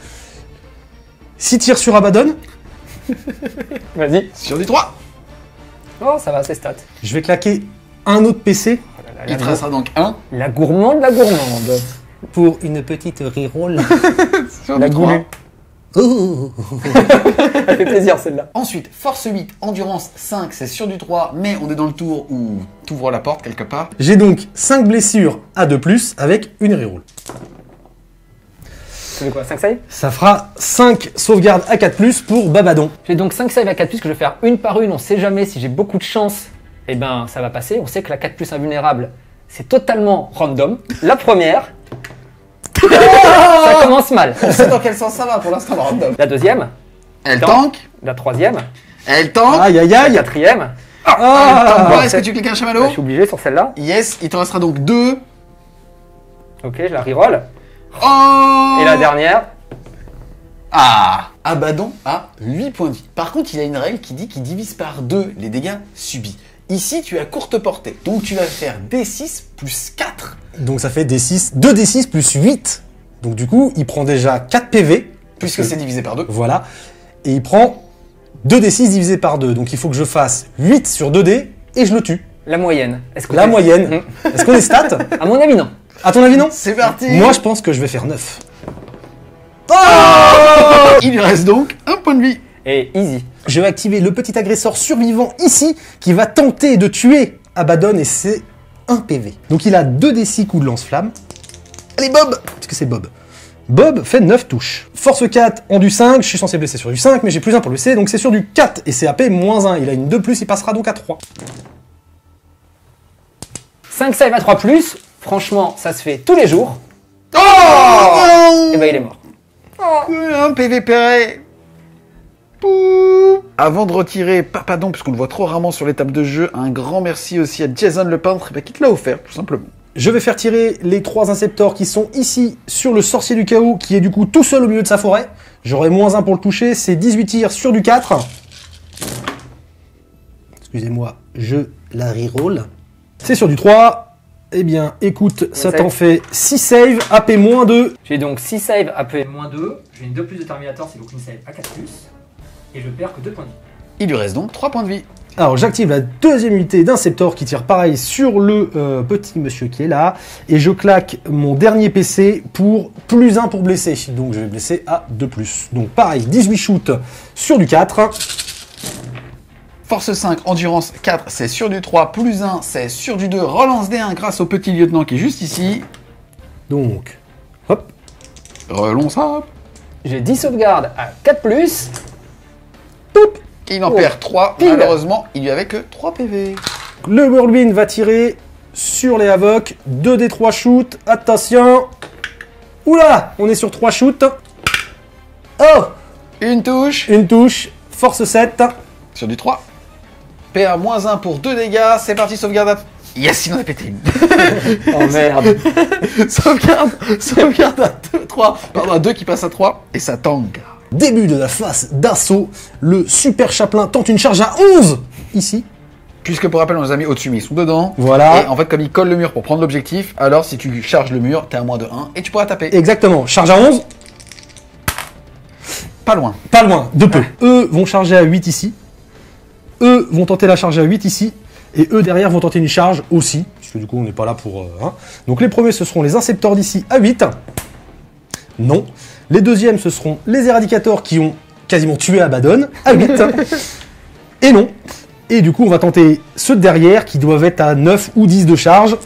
6 tirs sur Abaddon. Vas-y. Sur du 3. Oh, ça va, c'est stats. Je vais claquer un autre PC. Oh là là, Il te restera donc 1. La gourmande. Pour une petite reroll. Sur La du 3. goulue. Oh. Ça fait plaisir celle-là. Ensuite, force 8, endurance 5, c'est sur du 3, mais on est dans le tour où t'ouvres la porte quelque part. J'ai donc 5 blessures à 2+, avec une reroll. Ça fait quoi, 5 save? Ça fera 5 sauvegardes à 4+, pour Babaddon. J'ai donc 5 save à 4+, que je vais faire une par une. On sait jamais si j'ai beaucoup de chance, eh ben ça va passer. On sait que la 4+ invulnérable, c'est totalement random. La première, ça commence mal. On sait dans quel sens ça va pour l'instant, le random. La deuxième, Elle tank. la troisième, Elle tank. Aïe aïe la aïe. quatrième. Bon, est-ce que tu cliques un Je chamallow? suis obligé sur celle-là. Yes, il te restera donc 2. Ok, je la reroll. Oh. Et la dernière, Ah, Abaddon a 8 points de vie. Par contre, il a une règle qui dit qu'il divise par 2 les dégâts subis. Ici, tu as courte portée, donc tu vas faire D6 plus 4. Donc ça fait D6, 2D6 plus 8. Donc du coup, il prend déjà 4 PV. Puisque c'est divisé par 2. Voilà. Et il prend 2D6 divisé par 2. Donc il faut que je fasse 8 sur 2D et je le tue. la moyenne. Est-ce que La moyenne. Est-ce qu'on est stat? À mon avis, non. À ton avis, non? C'est parti. Moi, je pense que je vais faire 9. Il lui reste donc 1 point de vie. Et easy. Je vais activer le petit agresseur survivant ici qui va tenter de tuer Abaddon et c'est 1 PV. Donc il a 2d6 coups de lance-flamme. Allez Bob! Parce que c'est Bob. Bob fait 9 touches. Force 4 en du 5, je suis censé blesser sur du 5, mais j'ai plus 1 pour le blesser, donc c'est sur du 4 et CAP moins 1. Il a une 2+, il passera donc à 3. 5 save à 3+, franchement, ça se fait tous les jours. Oh. Et ben il est mort. Un PV Perret. Pouh. Avant de retirer Papadon, puisqu'on le voit trop rarement sur les tables de jeu, un grand merci aussi à Jason le peintre qui te l'a offert, tout simplement. Je vais faire tirer les 3 inceptors qui sont ici sur le sorcier du chaos qui est du coup tout seul au milieu de sa forêt. J'aurai moins 1 pour le toucher, c'est 18 tirs sur du 4. Excusez-moi, je la reroll. C'est sur du 3. Eh bien, écoute, ça t'en fait 6 saves, AP moins 2. J'ai donc 6 save à P-2. J'ai une 2+ de Terminator, c'est donc une save à 4+. Et je perds que 2 points de vie. Il lui reste donc 3 points de vie. Alors, j'active la deuxième unité d'Inceptor qui tire pareil sur le petit monsieur qui est là. Et je claque mon dernier PC pour plus 1 pour blesser. Donc, je vais blesser à 2+. Donc, pareil, 18 shoots sur du 4. Force 5, endurance 4, c'est sur du 3, plus 1, c'est sur du 2, relance D1 grâce au petit lieutenant qui est juste ici. Donc, hop. Relance hop. J'ai 10 sauvegardes à 4+. Poup. Il en perd 3, Pile. malheureusement, il lui avait que 3 PV. Le Whirlwind va tirer sur les Havoc. 2d3 shoots. Attention. Oula, on est sur 3 shoots. Oh, Une touche, une touche. Force 7. sur du 3. PA moins 1 pour 2 dégâts, c'est parti, sauvegarde à... Yes, il en a pété une. Oh merde. sauvegarde à 2, 3, pardon, à 2 qui passe à 3, et ça tangue. Début de la phase d'assaut. Le super chaplain tente une charge à 11. Ici. Puisque pour rappel, on les a mis au-dessus, mais ils sont dedans. Voilà. Et en fait, comme ils collent le mur pour prendre l'objectif, alors si tu charges le mur, t'es à moins de 1, et tu pourras taper. Exactement. Charge à 11. Pas loin. Pas loin, de peu. Eux vont charger à 8 ici. Eux vont tenter la charge à 8 ici. Et eux derrière vont tenter une charge aussi. Puisque du coup on n'est pas là pour... Donc les premiers ce seront les Inceptors d'ici à 8. Non. Les deuxièmes ce seront les Éradicators qui ont quasiment tué Abaddon à 8. Et non. Et du coup on va tenter ceux de derrière qui doivent être à 9 ou 10 de charge.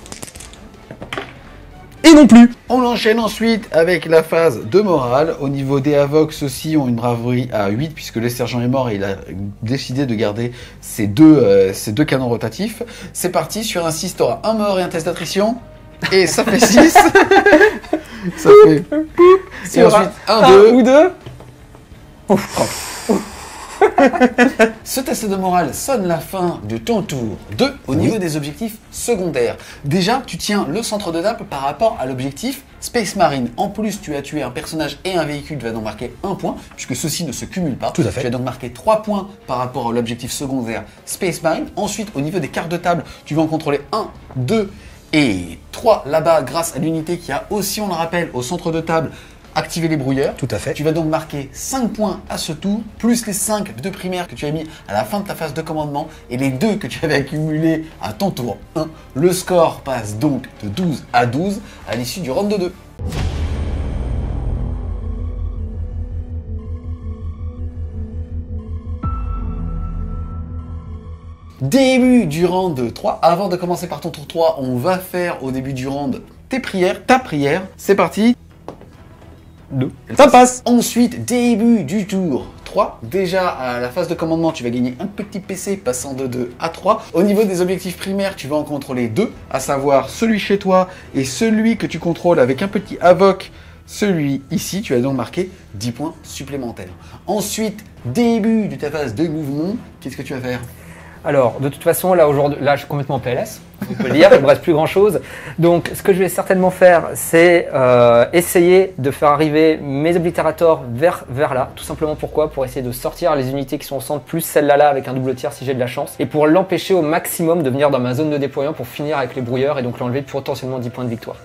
Et non plus. On enchaîne ensuite avec la phase de morale. Au niveau des Avocs, ceux-ci ont une braverie à 8 puisque le sergent est mort et il a décidé de garder ces deux canons rotatifs. C'est parti, sur un 6, tu auras un mort et un test d'attrition. Et ça fait 6. Ça fait poup. Et ensuite 1, 2 ou 2. Ce test de morale sonne la fin de ton tour 2 au niveau des objectifs secondaires. Déjà, tu tiens le centre de table par rapport à l'objectif Space Marine. En plus, tu as tué un personnage et un véhicule, tu vas donc marquer 1 point, puisque ceux-ci ne se cumulent pas. Tout à fait. Tu vas donc marquer 3 points par rapport à l'objectif secondaire Space Marine. Ensuite, au niveau des cartes de table, tu vas en contrôler 1, 2 et 3 là-bas grâce à l'unité qui a aussi, on le rappelle, au centre de table, activer les brouilleurs. Tout à fait. Tu vas donc marquer 5 points à ce tour, plus les 5 de primaire que tu as mis à la fin de ta phase de commandement et les 2 que tu avais accumulés à ton tour 1. Le score passe donc de 12 à 12 à l'issue du round de 2. Début du round 3. Avant de commencer par ton tour 3, on va faire au début du round ta prière. C'est parti. 2. Ça passe. Ensuite, début du tour 3. Déjà, à la phase de commandement, tu vas gagner un petit PC passant de 2 à 3. Au niveau des objectifs primaires, tu vas en contrôler 2, à savoir celui chez toi et celui que tu contrôles avec un petit avoc. Celui ici, tu vas donc marquer 10 points supplémentaires. Ensuite, début de ta phase de mouvement, qu'est-ce que tu vas faire? Alors, de toute façon, là, aujourd'hui, là, je suis complètement PLS. On peut le dire, il ne me reste plus grand-chose. Donc, ce que je vais certainement faire, c'est essayer de faire arriver mes oblitérators vers là. Tout simplement pourquoi? Pour essayer de sortir les unités qui sont au centre, plus celle-là avec un double tir si j'ai de la chance. Et pour l'empêcher au maximum de venir dans ma zone de déploiement pour finir avec les brouilleurs et donc l'enlever potentiellement 10 points de victoire.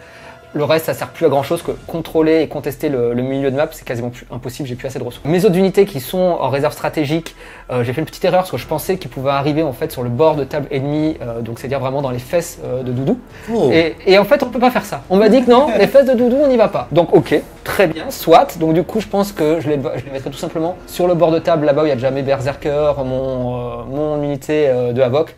Le reste, ça sert plus à grand chose que contrôler et contester le milieu de map, c'est quasiment plus impossible, j'ai plus assez de ressources. Mes autres unités qui sont en réserve stratégique, j'ai fait une petite erreur parce que je pensais qu'ils pouvaient arriver en fait sur le bord de table ennemi, donc c'est-à-dire vraiment dans les fesses de Doudou. Oh. Et en fait, on peut pas faire ça. On m'a dit que non, les fesses de Doudou, on n'y va pas. Donc ok, très bien, soit. Donc du coup, je pense que je les mettrai tout simplement sur le bord de table là-bas où il y a déjà mes berserkers, mon unité de Havoc,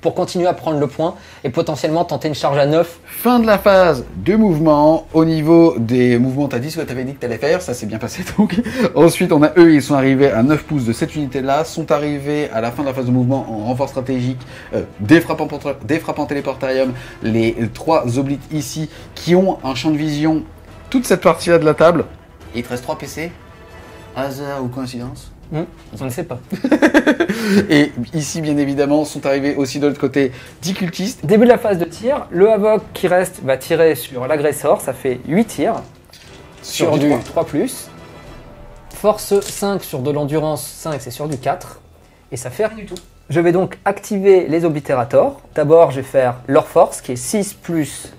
pour continuer à prendre le point et potentiellement tenter une charge à 9. Fin de la phase de mouvement. Au niveau des mouvements, tu as dit ce que tu avais dit que tu allais faire, ça s'est bien passé donc. Ensuite, on a eux, ils sont arrivés à 9 pouces de cette unité-là, sont arrivés à la fin de la phase de mouvement en renfort stratégique, des frappants téléportarium, les 3 oblites ici qui ont un champ de vision, toute cette partie-là de la table. Et il te reste 3 PC. Hasard ou coïncidence? On ne sait pas. Et ici, bien évidemment, sont arrivés aussi de l'autre côté 10 cultistes. Début de la phase de tir, le Havoc qui reste va tirer sur l'agresseur, ça fait 8 tirs. Sur du 3+. Force 5 sur de l'endurance 5, c'est sur du 4. Et ça fait rien du tout. Je vais donc activer les oblitérators. D'abord, je vais faire leur force qui est 6 plus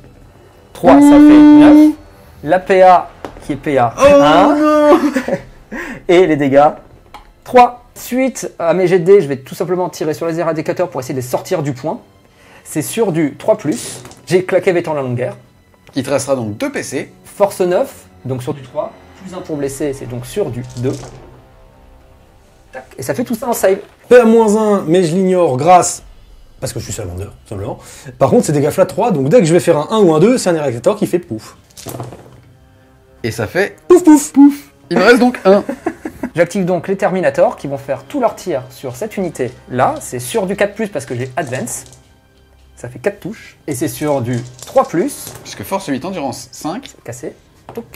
3, ça fait 9. La PA qui est PA 1. Et les dégâts 3. Suite à mes jets de dés, je vais tout simplement tirer sur les éradicateurs pour essayer de les sortir du point. C'est sur du 3+. J'ai claqué Vétan la longueur. Il te restera donc 2 PC. Force 9, donc sur du 3. Plus 1 pour blesser, c'est donc sur du 2. Tac. Et ça fait tout ça en save. PA-1, mais je l'ignore grâce... Parce que je suis salamander, tout simplement. Par contre, c'est dégâts flat 3, donc dès que je vais faire un 1 ou un 2, c'est un éradicateur qui fait pouf. Et ça fait Pouf pouf pouf. Il me reste donc 1. J'active donc les Terminators qui vont faire tous leurs tirs sur cette unité là. C'est sur du 4+, parce que j'ai Advance. Ça fait 4 touches. Et c'est sur du 3+. Puisque force 8 endurance 5. Cassé. Touc.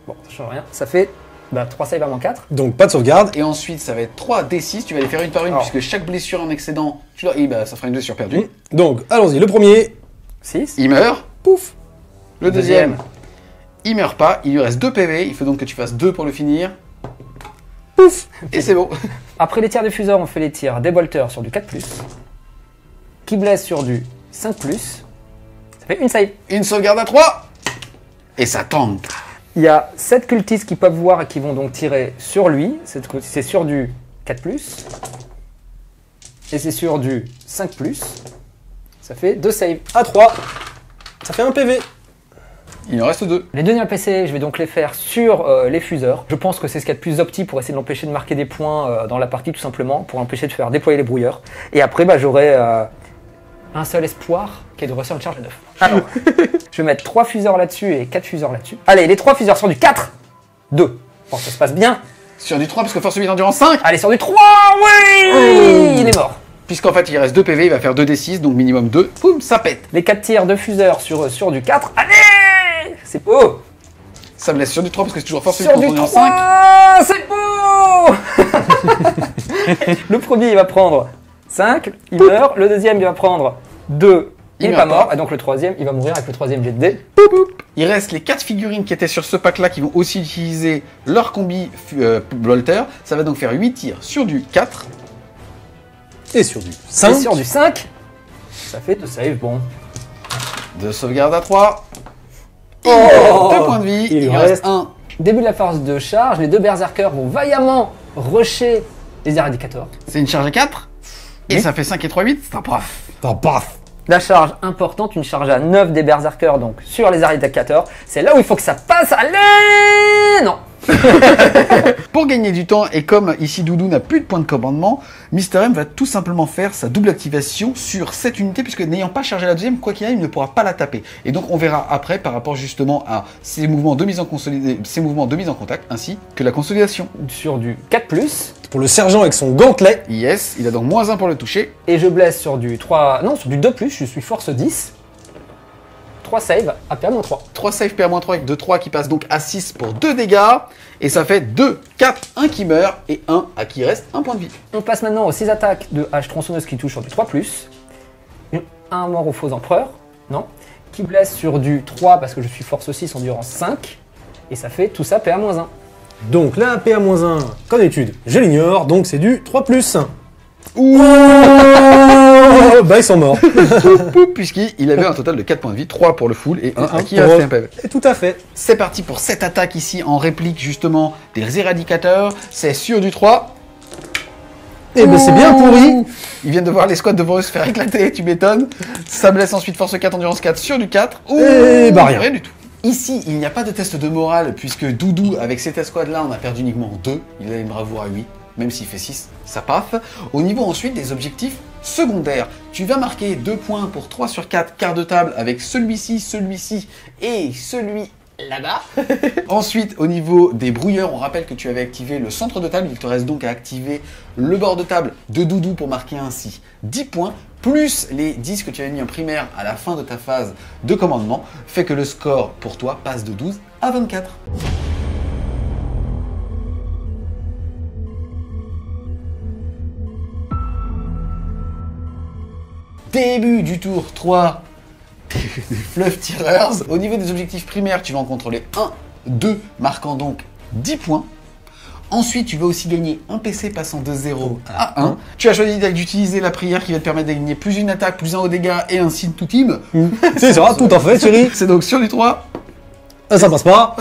Bon, ça change rien. Ça fait 3 saves à moins 4. Donc pas de sauvegarde. Et ensuite, ça va être 3 D6. Tu vas les faire une par une, Alors. puisque chaque blessure en excédent, tu ça fera une blessure perdue. Donc, allons-y. Le premier, 6. Il meurt. pouf. Le deuxième, il meurt pas. Il lui reste 2 PV. Il faut donc que tu fasses 2 pour le finir. Pouf. Et c'est bon. Après les tirs diffuseurs, on fait les tirs des bolters sur du 4+. Qui blesse sur du 5+. Ça fait une save. Une sauvegarde à 3. Et ça tank. Il y a 7 cultistes qui peuvent voir et qui vont donc tirer sur lui. C'est sur du 4+. Et c'est sur du 5+. Ça fait 2 saves. À 3. Ça fait un PV. Il en reste 2. Les derniers PC, je vais donc les faire sur les fuseurs. Je pense que c'est ce qu'il y a de plus opti pour essayer de l'empêcher de marquer des points dans la partie, tout simplement, pour empêcher de faire déployer les brouilleurs. Et après, j'aurai un un seul espoir qui est de réussir une charge à 9. Alors, je vais mettre 3 fuseurs là-dessus et 4 fuseurs là-dessus. Allez, les 3 fuseurs sur du 4, 2. Bon, ça se passe bien. Sur du 3, parce que force 8 endurance 5. Allez, sur du 3, oui, il est mort. Puisqu'en fait, il reste 2 PV, il va faire 2d6, donc minimum 2. Boum, ça pète. Les 4 tirs de fuseurs sur du 4. Allez, c'est beau. Ça me laisse sur du 3, parce que c'est toujours force 8 Sur du endurance 3, 5. c'est beau. Le premier, il va prendre 5, il meurt. Le deuxième, il va prendre 2, il n'est pas mort. Et donc le troisième, il va mourir avec le troisième jet de dés. Il reste les 4 figurines qui étaient sur ce pack-là qui vont aussi utiliser leur combi Bolter. Ça va donc faire 8 tirs sur du 4. Et sur du 5. Et sur du 5, ça fait 2 saves, bon. De sauvegarde à 3. Oh, 2 points de vie. Il Il lui reste reste 1. Début de la phase de charge, les 2 berserkers vont vaillamment rusher les éradicators. C'est une charge à 4. Et Oui. ça fait 5 et 3, 8. C'est un paf. T'en paf. La charge importante, une charge à 9 des berserkers, donc sur les éradicators. C'est là où il faut que ça passe. Allez, non. Pour gagner du temps, et comme ici Doudou n'a plus de points de commandement, Mister M va tout simplement faire sa double activation sur cette unité, puisque n'ayant pas chargé la deuxième, quoi qu'il arrive, il ne pourra pas la taper. Et donc on verra après par rapport justement à ces mouvements de mise en contact, ainsi que la consolidation. Sur du 4+, Pour le sergent avec son gantelet. Yes, il a donc -1 pour le toucher. et je blesse sur du 3, non, sur du 2+, je suis force 10. 3 saves à PA-3. 3 save PA-3 avec 2-3 qui passe donc à 6 pour 2 dégâts. Et ça fait 2, 4, 1 qui meurt et 1 à qui reste 1 point de vie. On passe maintenant aux 6 attaques de hache tronçonneuse qui touchent sur du 3+. Un mort aux faux empereurs, non. Qui blesse sur du 3 parce que je suis force 6, endurance 5. Et ça fait tout ça PA-1. Donc la PA-1, comme d'habitude, je l'ignore, donc c'est du 3+. Ouh. Bah ils sont morts. Puisqu'il avait un total de 4 points de vie, 3 pour le full et 1 à qui pour- reste un PV. Et tout à fait. C'est parti pour cette attaque ici en réplique justement des éradicateurs. C'est sur du 3. Et ben c'est bien pourri. Ils viennent de voir les squads devant eux se faire éclater, tu m'étonnes. Ça blesse ensuite force 4, endurance 4 sur du 4. Ouh, Et bah rien. du tout. Ici, il n'y a pas de test de morale puisque Doudou, avec cet escouade là, on a perdu uniquement 2. Il a une bravoure à 8. Même s'il fait 6, ça paf. Au niveau ensuite des objectifs secondaires, tu vas marquer 2 points pour 3 sur 4 quarts de table avec celui-ci, celui-ci et celui là-bas. Ensuite, au niveau des brouilleurs, on rappelle que tu avais activé le centre de table. Il te reste donc à activer le bord de table de Doudou pour marquer ainsi 10 points, plus les 10 que tu avais mis en primaire à la fin de ta phase de commandement, fait que le score pour toi passe de 12 à 24. Début du tour 3 des fleuves tireurs. Au niveau des objectifs primaires, tu vas en contrôler 1, 2, marquant donc 10 points. Ensuite, tu vas aussi gagner un PC passant de 0 à 1. Tu as choisi d'utiliser la prière qui va te permettre de gagner plus une attaque, plus un au dégâts et ainsi de tout team. C'est ça, tout à fait, Thierry. C'est donc sur du 3. Ça passe pas.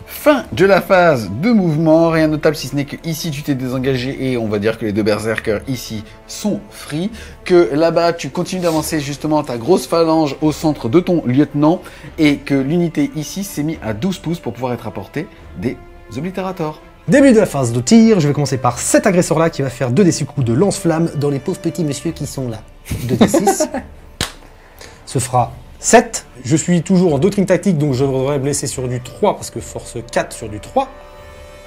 Fin de la phase de mouvement, rien de notable si ce n'est que ici tu t'es désengagé et on va dire que les 2 berserkers ici sont free, que là-bas tu continues d'avancer justement ta grosse phalange au centre de ton lieutenant et que l'unité ici s'est mise à 12 pouces pour pouvoir être à portée des oblitérators. Début de la phase de tir, je vais commencer par cet agresseur-là qui va faire 2d6 coups de lance-flamme dans les pauvres petits messieurs qui sont là. 2d6. Ce fera 7. Je suis toujours en doctrine tactique, donc je devrais blesser sur du 3, parce que force 4 sur du 3.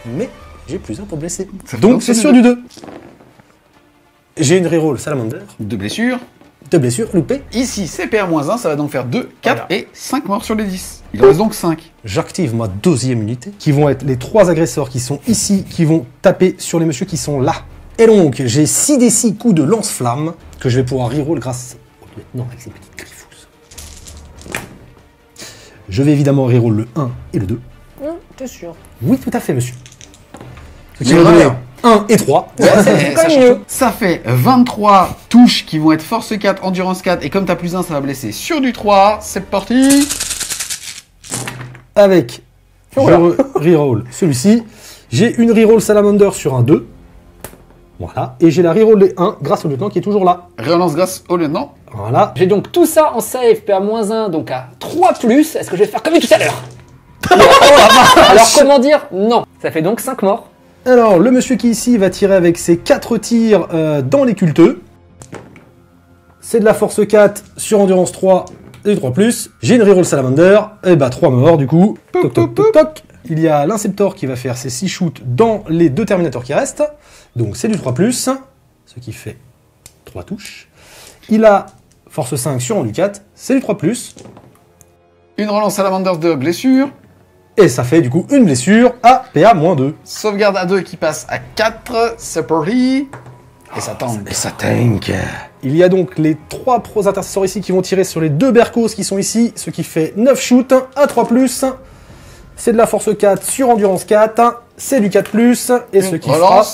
Mais j'ai plus 1 pour blesser. Ça fait Donc c'est sur du 2. J'ai une reroll salamander. 2 blessures. 2 blessures, loupé. Ici c'est PA-1, ça va donc faire 2, 4 Voilà. et 5 morts sur les 10. Il en reste donc 5. J'active ma deuxième unité, qui vont être les 3 agresseurs qui sont ici, qui vont taper sur les messieurs qui sont là. Et donc, j'ai 6d6 coups de lance-flamme, que je vais pouvoir reroll grâce au lieutenant avec ses petites griffous. Je vais évidemment reroll le 1 et le 2. T'es sûr? Oui, tout à fait, monsieur. Ce qui Les va donner valeurs. 1 et 3. C'est quand même mieux. Ça fait 23 touches qui vont être force 4, endurance 4 et comme t'as plus 1 ça va blesser sur du 3. C'est parti. Avec, Voilà. je reroll celui-ci. J'ai une reroll salamander sur un 2. Voilà. Et j'ai la reroll des 1 grâce au lieutenant qui est toujours là. Relance grâce au lieutenant. Voilà. J'ai donc tout ça en save PA-1, donc à 3+. Est-ce que je vais faire comme tout à l'heure? Alors comment dire? Non. Ça fait donc 5 morts. Alors, le monsieur qui ici va tirer avec ses 4 tirs dans les culteux. c'est de la force 4 sur endurance 3 et du 3+. J'ai une reroll salamander, et bah 3 morts du coup. Toc toc toc toc. Il y a l'Inceptor qui va faire ses 6 shoots dans les 2 Terminators qui restent. Donc c'est du 3+, ce qui fait 3 touches. Il a force 5 sur endu 4, c'est du 3+. Une relance Salamanders de blessure. Et ça fait du coup une blessure à PA-2. Sauvegarde à 2 qui passe à 4. C'est parti. Et ça tank. Et ça tank. Il y a donc les 3 pros intercesseurs ici qui vont tirer sur les 2 Berkos qui sont ici, ce qui fait 9 shoots à 3+. C'est de la force 4 sur endurance 4, c'est du 4+, et ce qui fera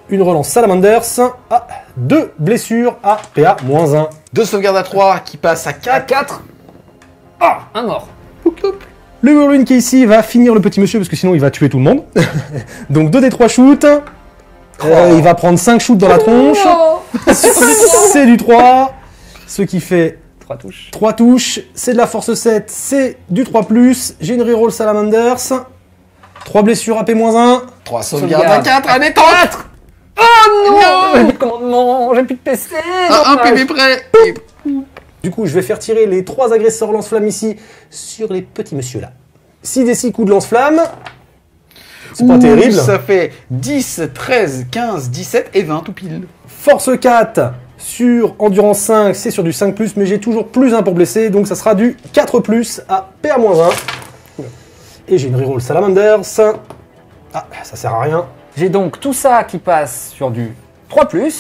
une relance Salamanders à 2 blessures à PA-1. 2 sauvegardes à 3 qui passent à 4. 4. Ah, un mort. Le Whirlwind qui est ici va finir le petit monsieur parce que sinon il va tuer tout le monde. Donc 2 des 3 shoots. Il va prendre 5 shoots dans la tronche. C'est du 3. Ce qui fait 3 touches. 3 touches. C'est de la force 7. C'est du 3+. J'ai une reroll Salamanders. 3 blessures à P-1. 3 sauvegardes à 4. Allez, 4. Oh non, j'ai plus de commandement, j'ai plus de PC. Un PV prêt. Du coup, je vais faire tirer les 3 agresseurs lance-flamme ici sur les petits monsieur là. 6 des 6 coups de lance-flamme. C'est pas terrible. Ça fait 10, 13, 15, 17 et 20 tout pile. Force 4 sur endurance 5, c'est sur du 5+, mais j'ai toujours plus 1 pour blesser, donc ça sera du 4+ à PA-1. Et j'ai une reroll Salamanders. Ah, ça sert à rien. J'ai donc tout ça qui passe sur du 3+.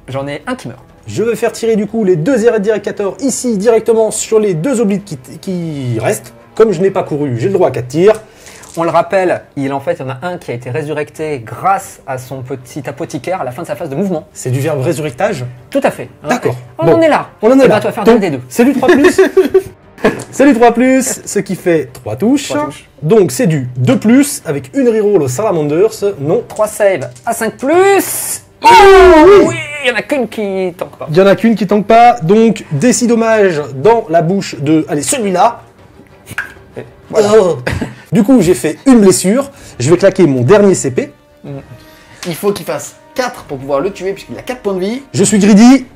J'en ai un qui meurt. Je vais faire tirer du coup les 2 éradicateurs ici directement sur les 2 obliques qui restent. Comme je n'ai pas couru, j'ai le droit à 4 tirs. On le rappelle, il y en a un qui a été résurrecté grâce à son petit apothicaire à la fin de sa phase de mouvement. C'est du verbe résurrectage. Tout à fait. D'accord. On Bon. en est là. On en est Et là. bah, tu vas faire Donc, des deux. C'est du 3+. C'est du 3+, ce qui fait 3 touches. 3 touches. Donc c'est du 2+, avec une reroll au Salamanders. Non. 3 saves à 5+. Oh oui, il y en a qu'une qui tank pas. Il n'y en a qu'une qui tank pas. Donc des 6 dommages dans la bouche de... Allez, celui-là. Voilà. Oh. Du coup, j'ai fait une blessure. Je vais claquer mon dernier CP. Il faut qu'il fasse 4 pour pouvoir le tuer puisqu'il a 4 points de vie. Je suis greedy.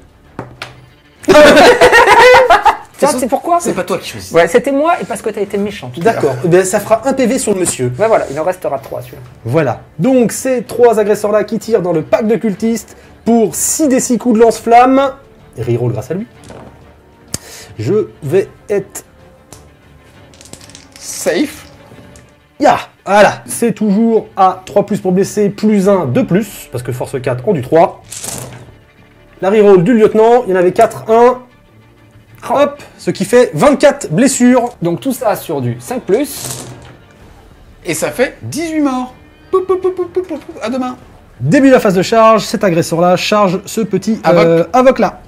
Tiens, c'est pourquoi C'est pas toi qui choisis. Ouais, c'était moi et parce que t'as été méchant. D'accord. Eh bien, ça fera un PV sur le monsieur. Ouais, voilà, il en restera 3 celui-là. Voilà. Donc, ces 3 agresseurs-là qui tirent dans le pack de cultistes pour 6 des 6 coups de lance-flamme. Et reroll grâce à lui. Je vais être... Safe. Ya. Voilà. C'est toujours à 3+ pour blesser, plus 1 de plus. Parce que force 4 en du 3. La reroll du lieutenant. Il y en avait 4, 1. Hop. Ce qui fait 24 blessures. Donc tout ça sur du 5+. Et ça fait 18 morts. Poup, poup, poup, poup, poup, poup, poup. À demain. Début de la phase de charge. Cet agresseur-là charge ce petit avoc-là.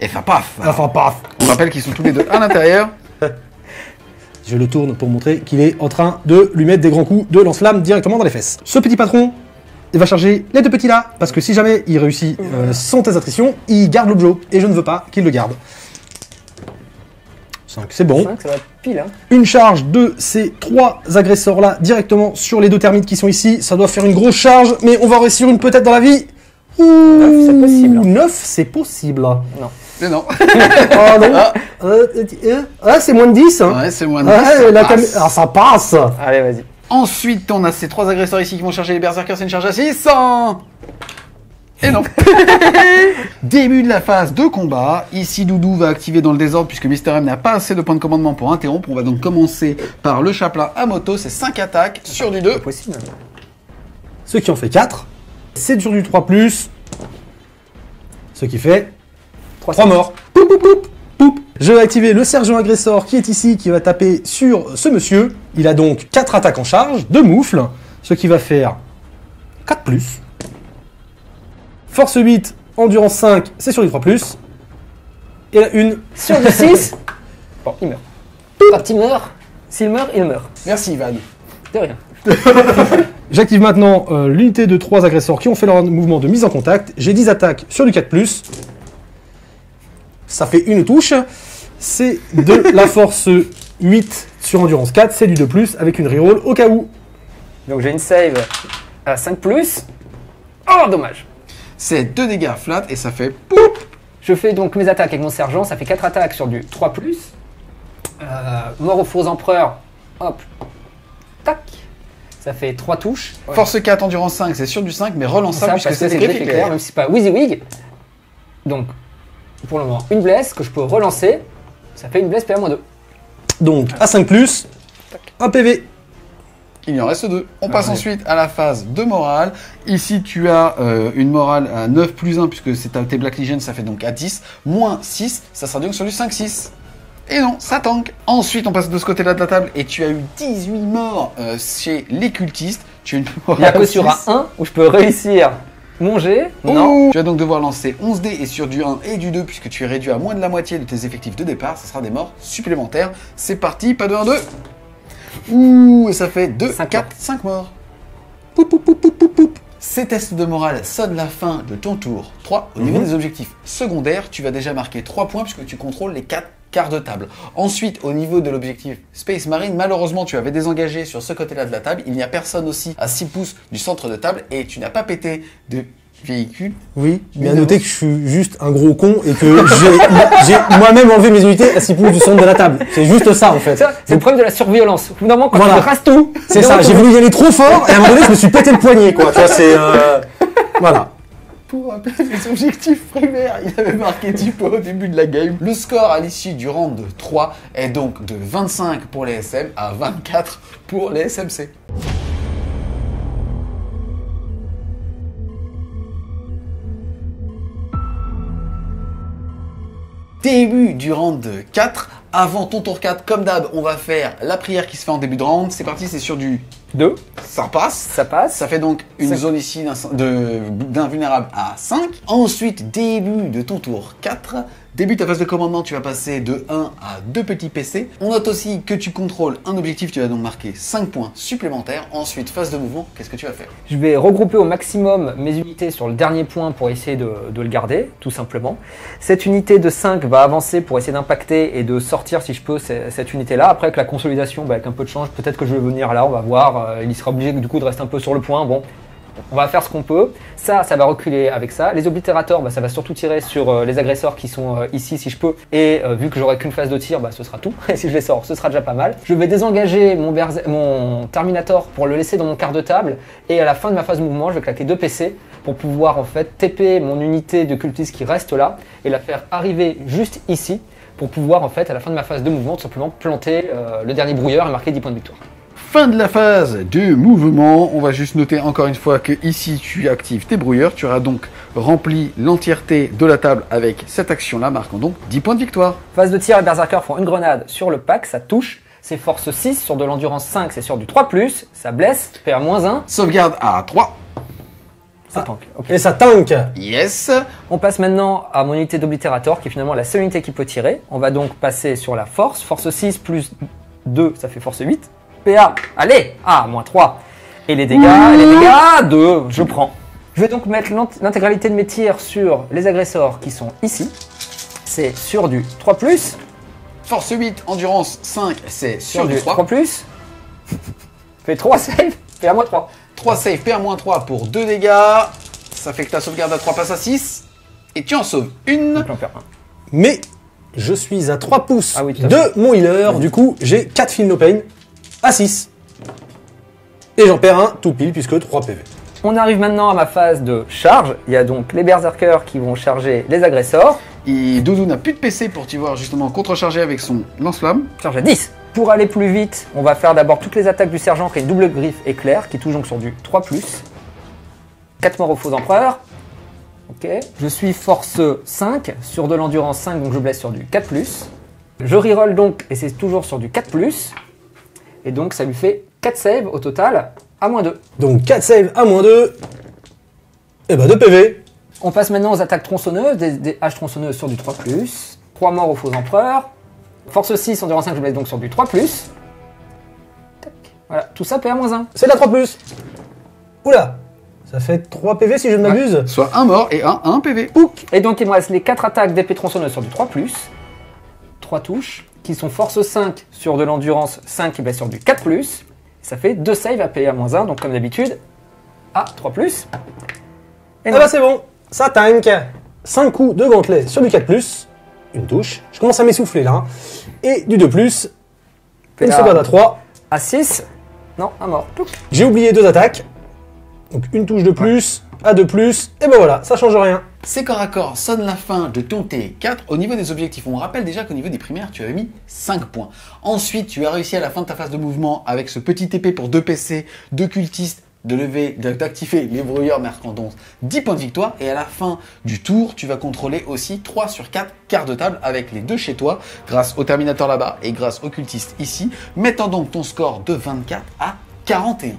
Et enfin paf. Enfin, paf. On rappelle qu'ils sont tous les deux à l'intérieur. Je le tourne pour montrer qu'il est en train de lui mettre des grands coups de lance-flamme directement dans les fesses. Ce petit patron, il va charger les 2 petits là, parce que si jamais il réussit sans tes attritions, il garde l'objet, et je ne veux pas qu'il le garde. 5, c'est bon. 5, ça va pile, hein. Une charge de ces 3 agresseurs là, directement sur les 2 termites qui sont ici. Ça doit faire une grosse charge, mais on va réussir une peut-être dans la vie. 9, c'est possible. 9, c'est possible. Non. Mais non. Ah non. C'est moins de 10. Hein. Ouais, c'est moins de Ouais, ça passe. Ah, ça passe. Allez, vas-y. Ensuite, on a ces 3 agresseurs ici qui vont charger les berserkers, c'est une charge à 6. Et non. Début de la phase de combat. Ici, Doudou va activer dans le désordre puisque Mister M n'a pas assez de points de commandement pour interrompre. On va donc commencer par le chaplain à moto. C'est 5 attaques sur du 2. Possible. Ce qui en fait 4. C'est sur du 3+. Ce qui fait 3 morts. Poup, poup, poup, poup. Je vais activer le sergent agresseur qui est ici, qui va taper sur ce monsieur. Il a donc 4 attaques en charge, 2 moufles, ce qui va faire 4+. Force 8, endurance 5, c'est sur du 3+. Et la une. Sur du 6. Bon, il meurt. Quand il meurt, s'il meurt, il meurt. Merci, Ivan. De rien. J'active maintenant l'unité de 3 agresseurs qui ont fait leur mouvement de mise en contact. J'ai 10 attaques sur du 4+. Ça fait une touche. C'est de la force 8 sur endurance 4. C'est du 2+, avec une reroll au cas où. Donc j'ai une save à 5+. Oh, dommage. c'est 2 dégâts flat et ça fait poup. Je fais donc mes attaques avec mon sergent, ça fait 4 attaques sur du 3+. Mort aux faux empereurs, hop, tac. Ça fait 3 touches. Force 4, endurance 5, c'est sur du 5, mais relançable puisque c'est des griffes éclairs. Même si c'est pas WYSIWYG. Donc, pour le moment, une blesse que je peux relancer. Ça fait une blesse PA-2. Donc, à 5+, un PV. Il y en reste 2. On passe ensuite à la phase de morale. Ici, tu as une morale à 9 plus 1, puisque c'est tes Black Legion, ça fait donc à 10. Moins 6, ça sera donc sur du 5-6. Et non, ça tank. Ensuite, on passe de ce côté-là de la table, et tu as eu 18 morts chez les cultistes. Tu as une morale. Il n'y a que sur un 1 où je peux réussir mon jet. Non. Tu vas donc devoir lancer 11 dés, et sur du 1 et du 2, puisque tu es réduit à moins de la moitié de tes effectifs de départ, ça sera des morts supplémentaires. C'est parti, pas de 1-2. Ouh, et ça fait 2, 4, 5 morts. Poup, poup, poup, poup, poup, poup. Ces tests de morale sonnent la fin de ton tour 3. Au niveau des objectifs secondaires, tu vas déjà marquer 3 points puisque tu contrôles les 4 quarts de table. Ensuite, au niveau de l'objectif Space Marine, malheureusement, tu avais désengagé sur ce côté-là de la table. Il n'y a personne aussi à 6 pouces du centre de table et tu n'as pas pété de véhicule. Oui, mais à noter que je suis juste un gros con et que j'ai moi-même enlevé mes unités à 6 pouces du centre de la table. C'est juste ça en fait. C'est le problème de la surviolence. Au bout d'un moment, quand Voilà. tu rases tout. C'est ça, j'ai voulu y aller trop fort et à un moment donné je me suis pété le poignet quoi. Tu vois, c'est voilà. Pour rappel les objectifs primaires, il avait marqué 10 points au début de la game. Le score à l'issue du round 3 est donc de 25 pour les SM à 24 pour les SMC. Début du round 4. Avant ton tour 4, comme d'hab, on va faire la prière qui se fait en début de round. C'est parti, c'est sur du 2. ça passe. Ça passe. Ça fait donc une zone ici d'invulnérable à 5. Ensuite, début de ton tour 4. Début de ta phase de commandement, tu vas passer de 1 à 2 petits PC. On note aussi que tu contrôles un objectif, tu vas donc marquer 5 points supplémentaires. Ensuite, phase de mouvement, qu'est-ce que tu vas faire? Je vais regrouper au maximum mes unités sur le dernier point pour essayer de le garder, tout simplement. Cette unité de 5 va avancer pour essayer d'impacter et de sortir, si je peux, cette unité-là. Après, avec la consolidation, avec un peu de change, peut-être que je vais venir là, on va voir. Il sera obligé du coup de rester un peu sur le point. Bon, on va faire ce qu'on peut. Ça va reculer avec ça. Les oblitérateurs, ça va surtout tirer sur les agresseurs qui sont ici si je peux. Et vu que j'aurai qu'une phase de tir, ce sera tout. Et si je les sors, ce sera déjà pas mal. Je vais désengager mon Terminator pour le laisser dans mon quart de table. Et à la fin de ma phase de mouvement, je vais claquer 2 PC pour pouvoir en fait TP mon unité de cultiste qui reste là et la faire arriver juste ici pour pouvoir en fait à la fin de ma phase de mouvement tout simplement planter le dernier brouilleur et marquer 10 points de victoire. Fin de la phase de mouvement, on va juste noter encore une fois que ici tu actives tes brouilleurs, tu auras donc rempli l'entièreté de la table avec cette action-là, marquant donc 10 points de victoire. Phase de tir, les berserkers font une grenade sur le pack, ça touche, c'est force 6 sur de l'endurance 5, c'est sur du 3+, ça blesse, PA-1. Sauvegarde à 3. Ça tank. Okay. Et ça tank. Yes. On passe maintenant à mon unité d'oblitérateur qui est finalement la seule unité qui peut tirer. On va donc passer sur la force, force 6 plus 2, ça fait force 8. PA, allez, -3. Et les dégâts, 2, je prends. Je vais donc mettre l'intégralité de mes tirs sur les agresseurs qui sont ici. C'est sur du 3+. Force 8, endurance 5, c'est sur du 3. 3+. Fait 3 save, PA-3. 3 save, PA-3 pour 2 dégâts. Ça fait que ta sauvegarde à 3 passe à 6. Et tu en sauves une. Donc, j'en perds un. Mais je suis à 3 pouces Ah oui, de mon healer, du coup j'ai 4 Feel No Pain à 6. Et j'en perds un tout pile puisque 3 PV. On arrive maintenant à ma phase de charge. Il y a donc les berserkers qui vont charger les agresseurs. Et Doudou n'a plus de PC pour t'y voir justement contrecharger avec son lance-flamme. Charge à 10. Pour aller plus vite, on va faire d'abord toutes les attaques du sergent qui a une double griffe éclair qui touche donc sur du 3+. 4 morts aux faux empereurs. Ok. Je suis force 5 sur de l'endurance 5, donc je blesse sur du 4+. Je reroll donc et c'est toujours sur du 4+. Et donc ça lui fait 4 saves au total à -2. Donc 4 saves à -2. Et 2 PV. On passe maintenant aux attaques tronçonneuses, des haches tronçonneuses sur du 3+. 3 morts aux faux empereurs. Force 6, endurance 5, je blesse donc sur du 3+. Tac. Voilà, tout ça PA-1. C'est de la 3+. Oula, ça fait 3 PV si je ne m'abuse. Soit un mort et un PV. Pouc. Et donc il me reste les 4 attaques d'épée tronçonneuse sur du 3+. 3 touches, qui sont force 5 sur de l'endurance 5 qui blesse sur du 4+. Ça fait 2 saves à PA-1, donc comme d'habitude, à 3+. Et Ah bah c'est bon. ça tank. 5 coups de gantelet sur du 4+, une touche. Je commence à m'essouffler là. Hein. Et du 2+, une sauvegarde à 3. À 6. Non, à mort. J'ai oublié 2 attaques. Donc une touche de plus, à 2+, et ben voilà, ça change rien. C'est corps à corps, sonne la fin de ton T4. Au niveau des objectifs, on rappelle déjà qu'au niveau des primaires, tu avais mis 5 points. Ensuite, tu as réussi à la fin de ta phase de mouvement avec ce petit épée pour 2 PC, 2 cultistes, d'activer les brouilleurs Mercandons, 10 points de victoire. Et à la fin du tour, tu vas contrôler aussi 3 sur 4 quarts de table avec les 2 chez toi, grâce au Terminator là-bas et grâce au cultiste ici, mettant donc ton score de 24 à 41.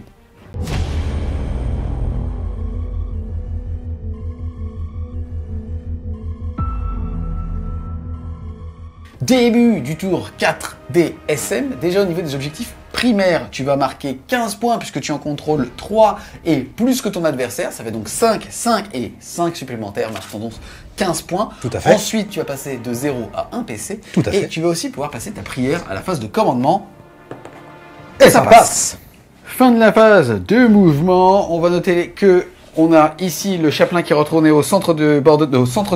Début du tour 4 des SM. Déjà au niveau des objectifs primaires, tu vas marquer 15 points puisque tu en contrôles 3 et plus que ton adversaire. Ça fait donc 5, 5 et 5 supplémentaires. Marquant donc 15 points. Tout à fait. Ensuite, tu vas passer de 0 à 1 PC. Tout à fait. Et tu vas aussi pouvoir passer ta prière à la phase de commandement. Et ça passe. Fin de la phase de mouvement. On va noter que on a ici le chapelain qui est retourné au centre de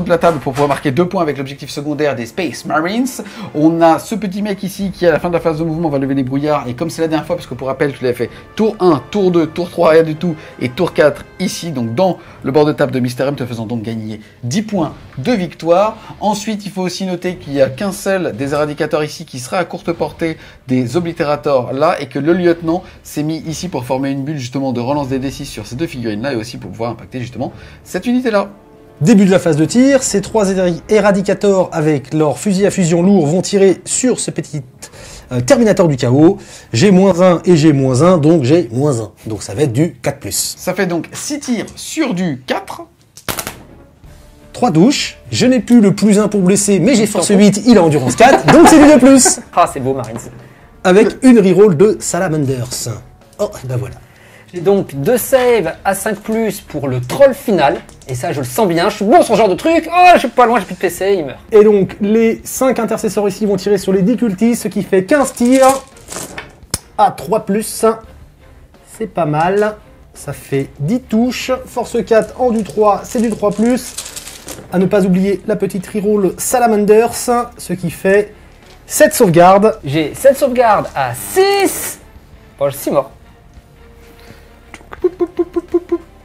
la table pour pouvoir marquer 2 points avec l'objectif secondaire des Space Marines. On a ce petit mec ici qui, à la fin de la phase de mouvement, va lever les brouillards. Et comme c'est la dernière fois, parce que pour rappel, tu l'avais fait tour 1, tour 2, tour 3, rien du tout, et tour 4 ici, donc dans le bord de table de Mister M, te faisant donc gagner 10 points de victoire. Ensuite, il faut aussi noter qu'il n'y a qu'un seul des éradicateurs ici qui sera à courte portée des oblitérateurs là, et que le lieutenant s'est mis ici pour former une bulle justement de relance des D6 sur ces 2 figurines là, et aussi pour pouvoir impacter justement cette unité-là. Début de la phase de tir, ces 3 éradicateurs avec leur fusil à fusion lourd vont tirer sur ce petit Terminator du chaos. J'ai -1 et j'ai -1, donc j'ai -1. Donc ça va être du 4+. Ça fait donc 6 tirs sur du 4. 3 touches. Je n'ai plus le +1 pour blesser, mais j'ai force 8, il a endurance 4, donc c'est du 2+. Ah, c'est beau, Marines. Avec une reroll de Salamanders. Oh, ben voilà. J'ai donc 2 saves à 5+ pour le troll final. Et ça, je le sens bien. Je suis bon sur ce genre de truc. Oh, je suis pas loin, j'ai plus de PC, il meurt. Et donc, les 5 intercesseurs ici vont tirer sur les 10 cultistes, ce qui fait 15 tirs à 3+. C'est pas mal. Ça fait 10 touches. Force 4 en du 3, c'est du 3+. À ne pas oublier la petite reroll Salamanders, ce qui fait 7 sauvegardes. J'ai 7 sauvegardes à 6. Bon, je suis mort.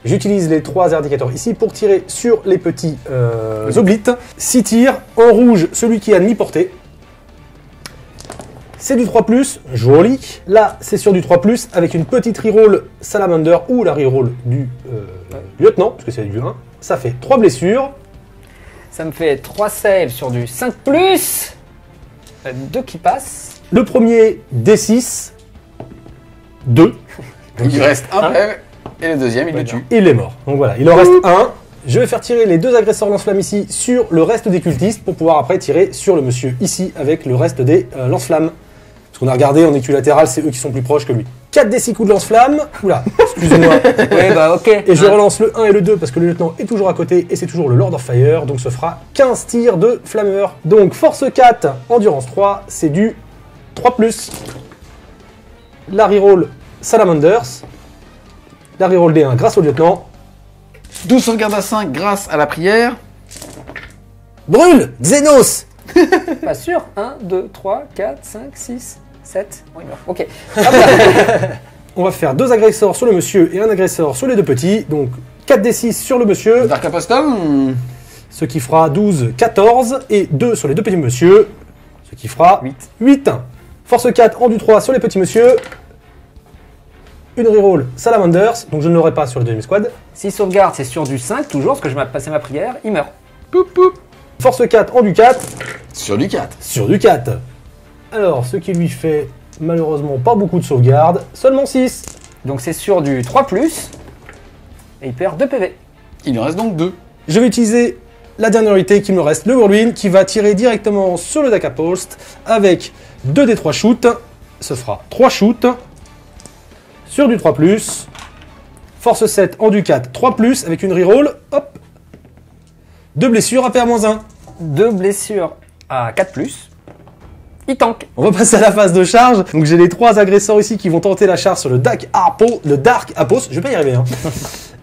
J'utilise les 3 éradicateurs ici pour tirer sur les petits oblites. 6 tirs, en rouge, celui qui a demi-portée. C'est du 3+, joli. Là, c'est sur du 3+, avec une petite reroll Salamander ou la reroll du lieutenant, parce que c'est du 1. Ça fait 3 blessures. Ça me fait 3 saves sur du 5+. 2 qui passent. Le premier, D6. 2. Donc il reste un PEV, et le deuxième, il le tue. Il est mort. Donc voilà, il en reste un. Je vais faire tirer les 2 agresseurs lance-flammes ici sur le reste des cultistes pour pouvoir après tirer sur le monsieur ici avec le reste des lance-flammes. Parce qu'on a regardé en équilatéral, c'est eux qui sont plus proches que lui. 4 des 6 coups de lance-flamme. Oula, excusez-moi. Ouais, bah ok. Et je relance le 1 et le 2 parce que le lieutenant est toujours à côté et c'est toujours le Lord of Fire. Donc ce fera 15 tirs de flammeur. Donc force 4, endurance 3, c'est du 3+. La reroll Salamanders. La reroll D1 grâce au lieutenant. 12 sauvegardes à 5 grâce à la prière. Brûle Xenos. Pas sûr. 1, 2, 3, 4, 5, 6, 7. Bon, il meurt. Ok. On va faire 2 agresseurs sur le monsieur et un agresseur sur les 2 petits. Donc 4d6 sur le monsieur. Dark Apostle. Ce qui fera 12, 14. Et 2 sur les 2 petits monsieur. Ce qui fera 8. Force 4 en du 3 sur les petits monsieur. Une reroll Salamanders, donc je ne l'aurai pas sur le deuxième squad. Si sauvegarde, c'est sur du 5 toujours, parce que je m'ai passé ma prière, il meurt. Poup, poup. Force 4 en du 4. Sur du 4. Sur du 4. Alors, ce qui lui fait malheureusement pas beaucoup de sauvegarde, seulement 6. Donc c'est sur du 3+, et il perd 2 PV. Il en reste donc 2. Je vais utiliser la dernière unité qui me reste, le Whirlwind, qui va tirer directement sur le Dakapost avec 2 des 3 shoots. Ce fera 3 shoots. Sur du 3+, force 7 en du 4, 3+, avec une reroll, hop, 2 blessures à PA-1. 2 blessures à 4+, il tank. On va passer à la phase de charge, donc j'ai les 3 agresseurs ici qui vont tenter la charge sur le Dark Apos, je vais pas y arriver, hein.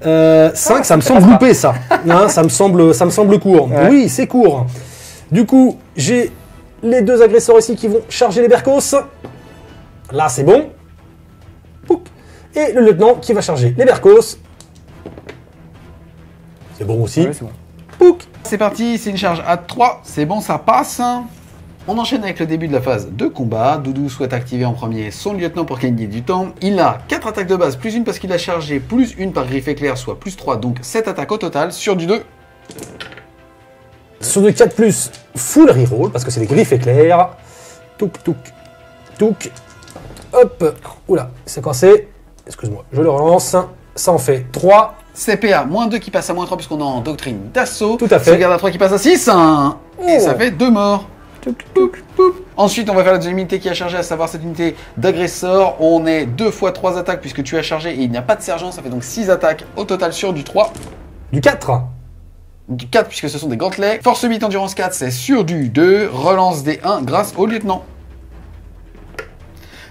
5, ça me semble loupé, ça. Hein, ça me semble court. Ouais. Oui, c'est court. Du coup, j'ai les deux agresseurs ici qui vont charger les bercos. Là, c'est bon. Pouc. Et le lieutenant qui va charger les bercos. C'est bon aussi. Ouais, c'est bon. Pouc. C'est parti, c'est une charge à 3, c'est bon, ça passe. On enchaîne avec le début de la phase de combat. Doudou souhaite activer en premier son lieutenant pour gagner du temps. Il a 4 attaques de base, plus une parce qu'il a chargé, plus une par griffe éclair, soit plus 3, donc 7 attaques au total sur du 2. Sur du 4+, full reroll, parce que c'est des griffes éclairs. Touc, touc, touc. Hop. Oula, c'est coincé. Excuse-moi, je le relance. Ça en fait 3. CPA, moins 2 qui passe à moins 3 puisqu'on est en doctrine d'assaut. Tout à fait. Sauvegarde à 3 qui passe à 6. Et ça fait 2 morts. Poup, poup. Ensuite, on va faire la deuxième unité qui a chargé, à savoir cette unité d'agresseur. On est 2 fois 3 attaques puisque tu as chargé et il n'y a pas de sergent. Ça fait donc 6 attaques au total sur du 3. Du 4. Du 4 puisque ce sont des gantelets. Force 8, endurance 4, c'est sur du 2. Relance des 1 grâce au lieutenant.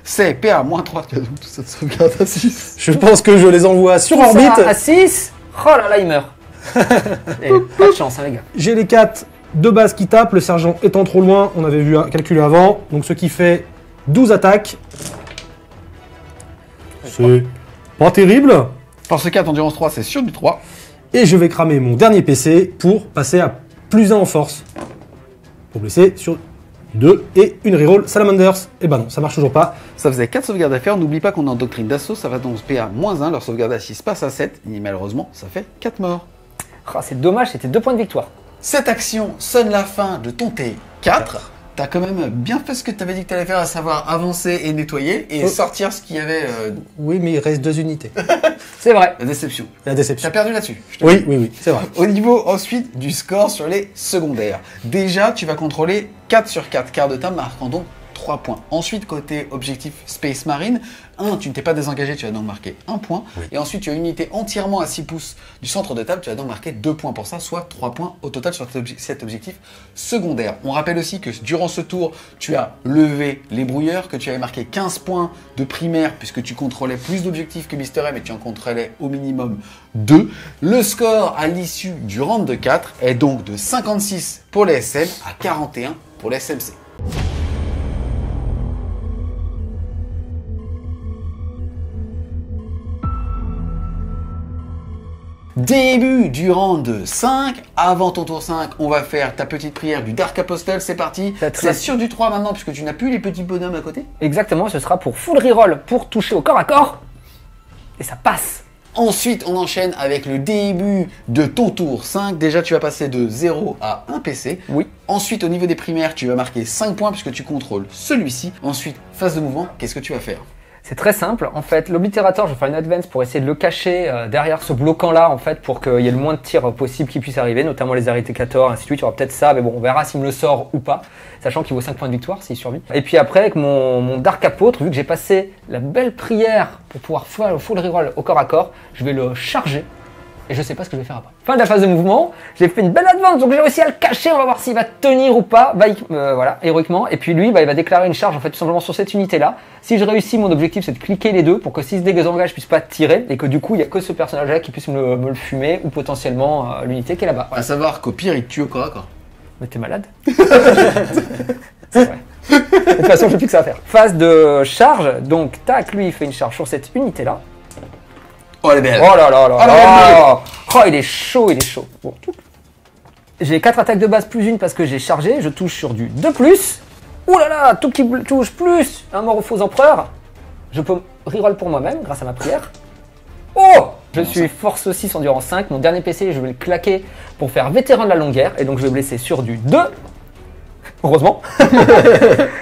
C'est PA, moins 3. Tu as donc toute cette sauvegarde à 6. Je pense que je les envoie sur Tout orbite. ça à 6. Oh là là, il meurt. Eh, pas de chance, hein, les gars. J'ai les 4 de base qui tapent, le sergent étant trop loin, on avait vu calculer avant, donc ce qui fait 12 attaques. C'est pas terrible. Force 4, endurance 3, c'est sur du 3. Et je vais cramer mon dernier PC pour passer à +1 en force. Pour blesser sur 2 et une reroll Salamanders. Et ben non, ça marche toujours pas. Ça faisait 4 sauvegardes à faire. N'oublie pas qu'on est en doctrine d'assaut. Ça va donc PA moins 1. Leur sauvegarde à 6 passe à 7. Et malheureusement, ça fait 4 morts. Oh, c'est dommage, c'était 2 points de victoire. Cette action sonne la fin de ton T4. T'as quand même bien fait ce que t'avais dit que t'allais faire, à savoir avancer et nettoyer et sortir ce qu'il y avait. Oui, mais il reste 2 unités. C'est vrai. La déception. La déception. T'as perdu là-dessus. je te Oui, dis. oui, oui, c'est vrai. Au niveau ensuite du score sur les secondaires. Déjà, tu vas contrôler 4 sur 4 quarts de table, marquant donc 3 points. Ensuite, côté objectif Space Marine, 1, tu ne t'es pas désengagé, tu vas donc marquer 1 point. Oui. Et ensuite, tu as une unité entièrement à 6 pouces du centre de table, tu vas donc marquer 2 points pour ça, soit 3 points au total sur cet objectif secondaire. On rappelle aussi que durant ce tour, tu as levé les brouilleurs, que tu avais marqué 15 points de primaire puisque tu contrôlais plus d'objectifs que Mister M et tu en contrôlais au minimum 2. Le score à l'issue du round de 4 est donc de 56 pour les SM à 41 pour les SMC. Début du round 5, avant ton tour 5, on va faire ta petite prière du Dark Apostle, c'est parti. C'est sur du 3 maintenant puisque tu n'as plus les petits bonhommes à côté. Exactement, ce sera pour full reroll, pour toucher au corps à corps. Et ça passe. Ensuite, on enchaîne avec le début de ton tour 5. Déjà, tu vas passer de 0 à 1 PC. Oui. Ensuite, au niveau des primaires, tu vas marquer 5 points puisque tu contrôles celui-ci. Ensuite, phase de mouvement, qu'est-ce que tu vas faire? C'est très simple. En fait, l'oblitérateur, je vais faire une advance pour essayer de le cacher derrière ce bloquant-là, en fait, pour qu'il y ait le moins de tirs possible qui puissent arriver, notamment les Aritécators, ainsi de suite. Il y aura peut-être ça, mais bon, on verra s'il me le sort ou pas, sachant qu'il vaut 5 points de victoire s'il survit. Et puis après, avec mon Dark Apôtre, vu que j'ai passé la belle prière pour pouvoir faire le full reroll au corps à corps, je vais le charger. Et je sais pas ce que je vais faire après. Fin de la phase de mouvement, j'ai fait une belle advance, donc j'ai réussi à le cacher, on va voir s'il va tenir ou pas, voilà, héroïquement. Et puis lui, il va déclarer une charge en fait tout simplement sur cette unité-là. Si je réussis, mon objectif c'est de cliquer les deux pour que s'il se désengage, je puisse pas tirer et que du coup, il y a que ce personnage-là qui puisse me le fumer ou potentiellement l'unité qui est là-bas. À savoir qu'au pire, il te tue au corps à corps. Mais t'es malade. C'est vrai. De toute façon, je sais plus que ça à faire. Phase de charge, donc tac, lui il fait une charge sur cette unité-là. Oh, elle est belle. Oh là là là Ah, là. Oh, il est chaud, il est chaud. Bon. J'ai 4 attaques de base plus une parce que j'ai chargé. Je touche sur du 2+. Ouh là là, tout qui touche plus. Un mort aux faux empereurs. Je peux reroll pour moi-même grâce à ma prière. Oh, je suis force 6, endurance 5. Mon dernier PC, je vais le claquer pour faire vétéran de la longue guerre. Et donc je vais blesser sur du 2. Heureusement.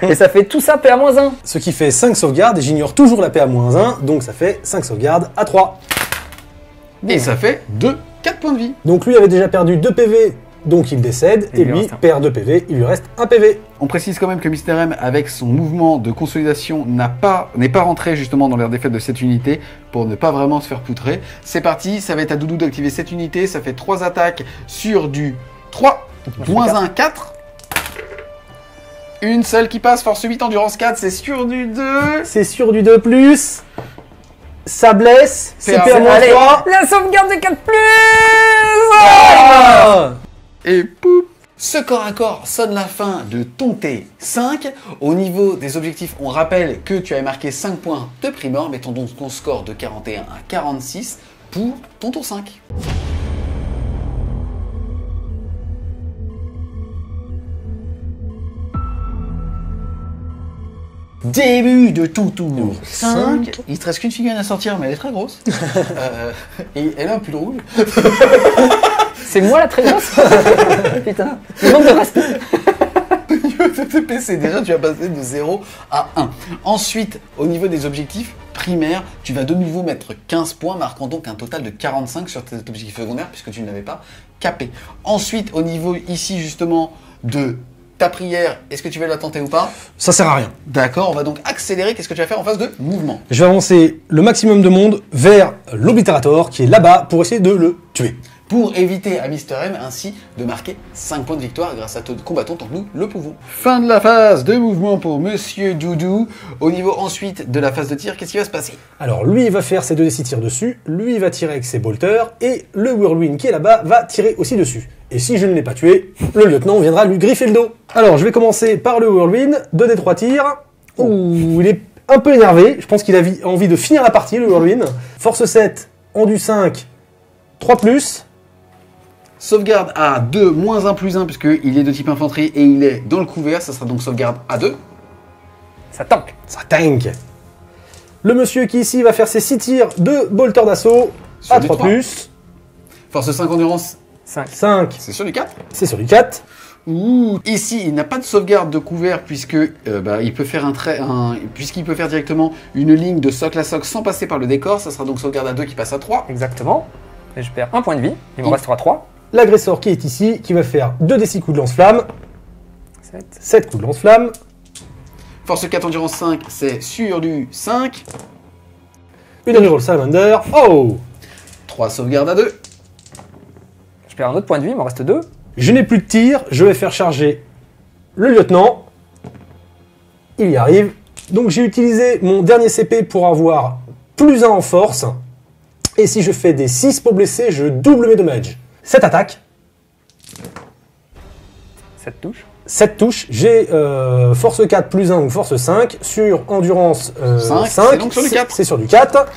Et ça fait tout ça PA-1. Ce qui fait 5 sauvegardes et j'ignore toujours la PA-1, donc ça fait 5 sauvegardes à 3. Et ça fait 4 points de vie. Donc lui avait déjà perdu 2 PV, donc il décède, et lui perd 2 PV, il lui reste 1 PV. On précise quand même que Mister M, avec son mouvement de consolidation, n'est pas rentré justement dans l'air défaite de cette unité pour ne pas vraiment se faire poutrer. C'est parti, ça va être à Doudou d'activer cette unité, ça fait 3 attaques sur du 3, moins 1, 4. Une seule qui passe, force 8, endurance 4, c'est sur du 2. C'est sur du 2+. ça blesse, c'est Allez, PA-3. la sauvegarde de 4+. Ah Et poup. Ce corps à corps sonne la fin de ton T5. Au niveau des objectifs, on rappelle que tu avais marqué 5 points de primeur, mettons donc ton score de 41 à 46 pour ton tour 5. Début de ton tour 5. Il te reste qu'une figurine à sortir, mais elle est très grosse. Et elle a un pull rouge. C'est moi la très grosse. Putain, il manque de respect. Au niveau de tes PC, déjà tu vas passer de 0 à 1. Ensuite, au niveau des objectifs primaires, tu vas de nouveau mettre 15 points, marquant donc un total de 45 sur tes objectifs secondaires, puisque tu ne l'avais pas capé. Ensuite, au niveau ici justement de ta prière, est-ce que tu vas la tenter ou pas? Ça sert à rien. D'accord, on va donc accélérer. Qu'est-ce que tu vas faire en phase de mouvement? Je vais avancer le maximum de monde vers l'Obliterator qui est là-bas pour essayer de le tuer. Pour éviter à Mr. M ainsi de marquer 5 points de victoire grâce à toi combattant tant que nous le pouvons. Fin de la phase de mouvement pour Monsieur Doudou. Au niveau ensuite de la phase de tir, qu'est-ce qui va se passer? Alors lui il va faire ses 2d6 tirs dessus, lui il va tirer avec ses bolters, et le Whirlwind qui est là-bas va tirer aussi dessus. Et si je ne l'ai pas tué, le lieutenant viendra lui griffer le dos. Alors je vais commencer par le Whirlwind, 2d3 tirs. Ouh, il est un peu énervé, je pense qu'il a envie de finir la partie le Whirlwind. Force 7, endu 5, 3+. Sauvegarde à 2, moins 1 plus 1, puisqu'il est de type infanterie et il est dans le couvert, ça sera donc sauvegarde à 2. Ça tank. Ça tank. Le monsieur qui ici va faire ses 6 tirs de bolter d'assaut Sur à du 3+. Force 5 endurance, 5, c'est sur du 4. c'est sur du 4. Ouh. Ici, il n'a pas de sauvegarde de couvert puisque il peut faire puisqu'il peut faire directement une ligne de socle à socle sans passer par le décor, ça sera donc sauvegarde à 2 qui passe à 3. Exactement. Et je perds un point de vie. Il me restera 3. L'agresseur qui est ici, qui va faire 2d6 coups de lance-flamme, 7. 7 coups de lance-flamme, Force 4 endurance 5, c'est sur du 5. une reroll salamander, oh! 3 sauvegardes à 2. Je perds un autre point de vie, il m'en reste 2. Je n'ai plus de tir, je vais faire charger le lieutenant. Il y arrive. Donc j'ai utilisé mon dernier CP pour avoir plus 1 en force. Et si je fais des 6 pour blesser, je double mes dommages. 7 attaques, 7 touches. 7 touches. J'ai force 4 plus 1 ou force 5. Sur endurance 5, 5. c'est donc sur du 4. C'est sur du 4.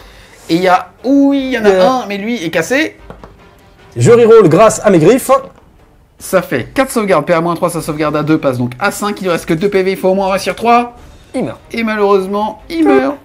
Et il y a... Oui, il y en a un, mais lui est cassé. Je reroll grâce à mes griffes. Ça fait 4 sauvegardes, PA-3, sa sauvegarde à 2 passe donc à 5, il ne reste que 2 PV, il faut au moins réussir 3. Il meurt. Et malheureusement, il meurt.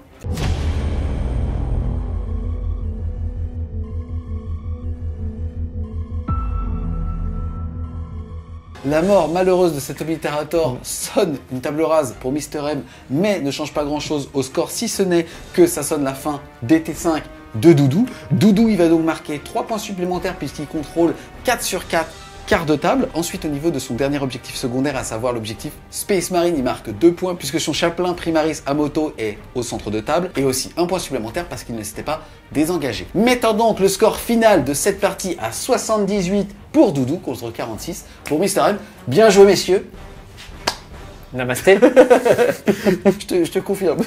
La mort malheureuse de cet Obliterator sonne une table rase pour Mr. M, mais ne change pas grand chose au score, si ce n'est que ça sonne la fin des T5 de Doudou. Doudou, il va donc marquer 3 points supplémentaires puisqu'il contrôle 4 sur 4 quart de table. Ensuite, au niveau de son dernier objectif secondaire, à savoir l'objectif Space Marine, il marque 2 points puisque son chapelain Primaris à moto est au centre de table, et aussi 1 point supplémentaire parce qu'il ne s'était pas désengagé. Mettant donc le score final de cette partie à 78 pour Doudou contre 46 pour Mr. M. Bien joué, messieurs. Namasté. Je te confirme.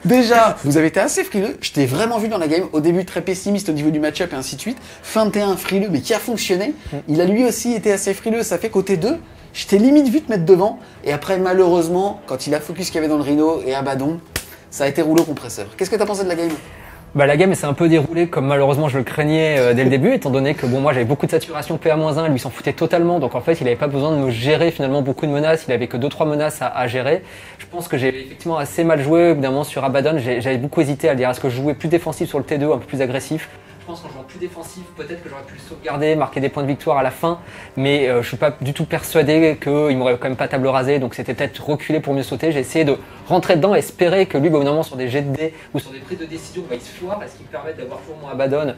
Déjà, vous avez été assez frileux. Je t'ai vraiment vu dans la game. Au début, très pessimiste au niveau du match-up et ainsi de suite. Fin de T1 frileux, mais qui a fonctionné. Il a lui aussi été assez frileux. Ça fait qu'au T2, je t'ai limite vu te mettre devant. Et après, malheureusement, quand il a focus qu'il y avait dans le Rhino et Abaddon, ça a été rouleau compresseur. Qu'est-ce que t'as pensé de la game? Bah, la game s'est un peu déroulée comme malheureusement je le craignais dès le début, étant donné que bon, moi j'avais beaucoup de saturation PA-1, lui s'en foutait totalement, donc en fait il avait pas besoin de me gérer finalement beaucoup de menaces, il avait que 2-3 menaces à gérer. Je pense que j'ai effectivement assez mal joué, évidemment sur Abaddon, j'avais beaucoup hésité à dire est-ce que je jouais plus défensif sur le T2, un peu plus agressif. Je pense qu'en jouant plus défensif, peut-être que j'aurais pu le sauvegarder, marquer des points de victoire à la fin, mais je suis pas du tout persuadé qu'il m'aurait quand même pas table rasée, donc c'était peut-être reculer pour mieux sauter. J'ai essayé de rentrer dedans, espérer que lui, au bout d'un moment, sur des jets de dés ou sur des prises de décision, il se foire, parce qu'il me permet d'avoir toujours mon Abaddon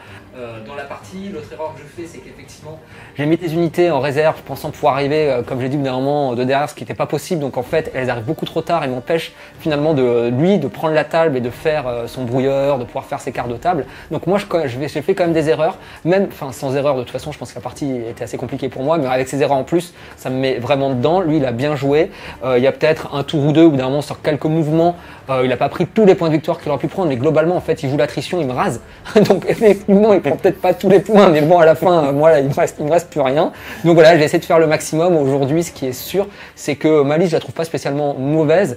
dans la partie. L'autre erreur que je fais, c'est qu'effectivement, j'ai mis des unités en réserve, pensant pouvoir arriver, comme j'ai dit, au bout d'un moment, de derrière, ce qui n'était pas possible, donc en fait, elles arrivent beaucoup trop tard et m'empêchent finalement de prendre la table et de faire son brouilleur, de pouvoir faire ses quarts de table. Donc moi, j'ai fait quand même des les erreurs, même, enfin sans erreur de toute façon, je pense que la partie était assez compliquée pour moi, mais avec ses erreurs en plus, ça me met vraiment dedans. Lui, il a bien joué. Il y a peut-être un tour ou deux où d'un moment sur quelques mouvements, il n'a pas pris tous les points de victoire qu'il aurait pu prendre, mais globalement en fait, il joue l'attrition, il me rase. Donc effectivement, il prend peut-être pas tous les points, mais bon à la fin, moi là, il me reste plus rien. Donc voilà, j'ai essayé de faire le maximum aujourd'hui. Ce qui est sûr, c'est que ma liste, je la trouve pas spécialement mauvaise.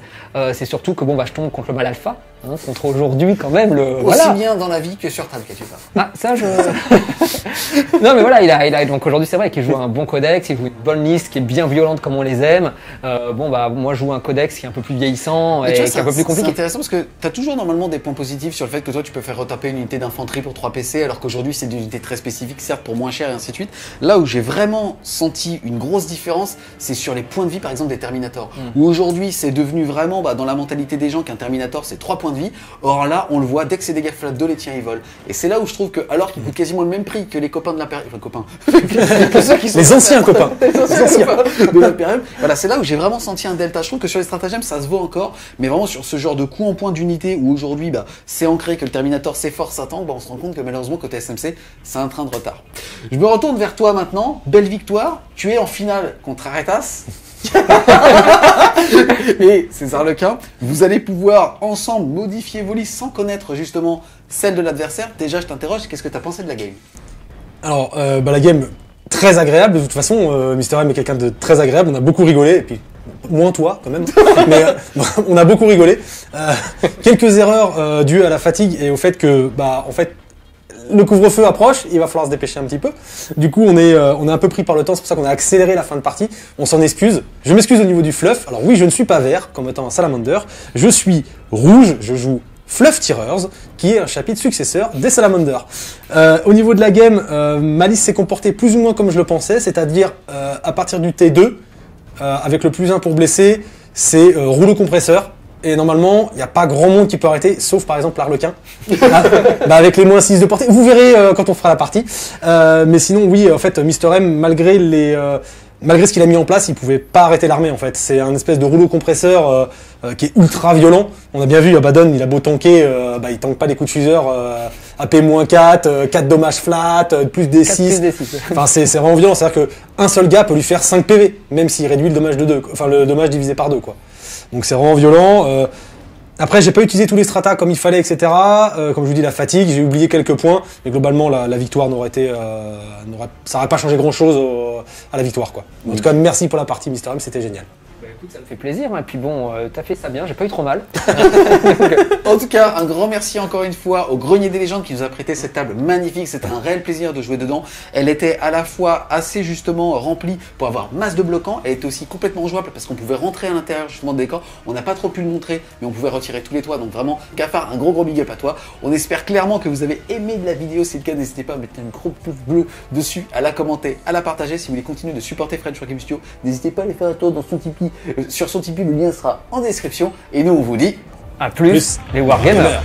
C'est surtout que bon bah je tombe contre le mal alpha. Contre aujourd'hui quand même aussi bien dans la vie que sur table quelque part. Ah ça je non mais voilà il a donc aujourd'hui c'est vrai qu'il joue un bon codex, il joue une bonne liste qui est bien violente comme on les aime. Bon bah moi je joue un codex qui est un peu plus vieillissant et qui est un peu plus compliqué. C'est intéressant parce que tu as toujours normalement des points positifs sur le fait que toi tu peux faire retaper une unité d'infanterie pour 3 PC alors qu'aujourd'hui c'est des unités très spécifiques certes pour moins cher et ainsi de suite. Là où j'ai vraiment senti une grosse différence c'est sur les points de vie par exemple des Terminators où aujourd'hui c'est devenu vraiment dans la mentalité des gens qu'un Terminator c'est 3 points de vie. Or là, on le voit, dès que c'est des dégâts flat 2, les tiens ils volent. Et c'est là où je trouve que, alors qu'ils coûtent quasiment le même prix que les copains de l'Imperium, enfin copains, les anciens copains, les anciens copains de l'Imperium, voilà, c'est là où j'ai vraiment senti un delta. Je trouve que sur les stratagèmes, ça se voit encore, mais vraiment sur ce genre de coup en point d'unité où aujourd'hui, c'est ancré que le Terminator s'efforce à tank, on se rend compte que malheureusement côté SMC, c'est un train de retard. Je me retourne vers toi maintenant, belle victoire, tu es en finale contre Aretas. Et César Lequin, vous allez pouvoir ensemble modifier vos listes sans connaître justement celle de l'adversaire. Déjà, je t'interroge, qu'est-ce que tu as pensé de la game? Alors, la game, très agréable. De toute façon, Mister M est quelqu'un de très agréable. On a beaucoup rigolé. Et puis, moins toi, quand même. Mais on a beaucoup rigolé. Quelques erreurs dues à la fatigue et au fait que, en fait, le couvre-feu approche, il va falloir se dépêcher un petit peu. Du coup, on est un peu pris par le temps, c'est pour ça qu'on a accéléré la fin de partie. On s'en excuse. Je m'excuse au niveau du fluff. Alors oui, je ne suis pas vert, comme étant un salamander. Je suis rouge, je joue Fluff Tireurs, qui est un chapitre successeur des Salamanders. Au niveau de la game, ma liste s'est comportée plus ou moins comme je le pensais, c'est-à-dire à partir du T2, avec le plus 1 pour blesser, c'est rouleau compresseur. Et normalement, il n'y a pas grand monde qui peut arrêter, sauf par exemple l'Arlequin, avec les moins 6 de portée. Vous verrez quand on fera la partie. Mais sinon, oui, en fait, Mister M, malgré ce qu'il a mis en place, il pouvait pas arrêter l'armée en fait. C'est un espèce de rouleau compresseur qui est ultra violent. On a bien vu, Abaddon, il a beau tanker, il tank pas des coups de fuseur AP-4, 4 dommages flat, plus des 6. Enfin, c'est vraiment violent. C'est-à-dire qu'un seul gars peut lui faire 5 PV, même s'il réduit le dommage de 2, enfin le dommage divisé par 2 quoi. Donc c'est vraiment violent. Après, j'ai pas utilisé tous les stratas comme il fallait, etc. Comme je vous dis, la fatigue, j'ai oublié quelques points, mais globalement, la victoire ça aurait pas changé grand-chose à la victoire, quoi. En tout cas, merci pour la partie, Mister M, c'était génial. Écoute, ça me fait plaisir, et puis bon, t'as fait ça bien, j'ai pas eu trop mal. En tout cas, un grand merci encore une fois au Grenier des Légendes qui nous a prêté cette table magnifique. C'était un réel plaisir de jouer dedans. Elle était à la fois assez justement remplie pour avoir masse de bloquants, elle était aussi complètement jouable parce qu'on pouvait rentrer à l'intérieur justement de décor. On n'a pas trop pu le montrer, mais on pouvait retirer tous les toits. Donc vraiment, Cafard, un gros big up à toi. On espère clairement que vous avez aimé de la vidéo. Si c'est le cas, n'hésitez pas à mettre un gros pouce bleu dessus, à la commenter, à la partager. Si vous voulez continuer de supporter French Wargame Studio, n'hésitez pas à aller faire un tour dans son Tipeee. Sur son Tipeee, le lien sera en description. Et nous, on vous dit à plus. Les Wargamers.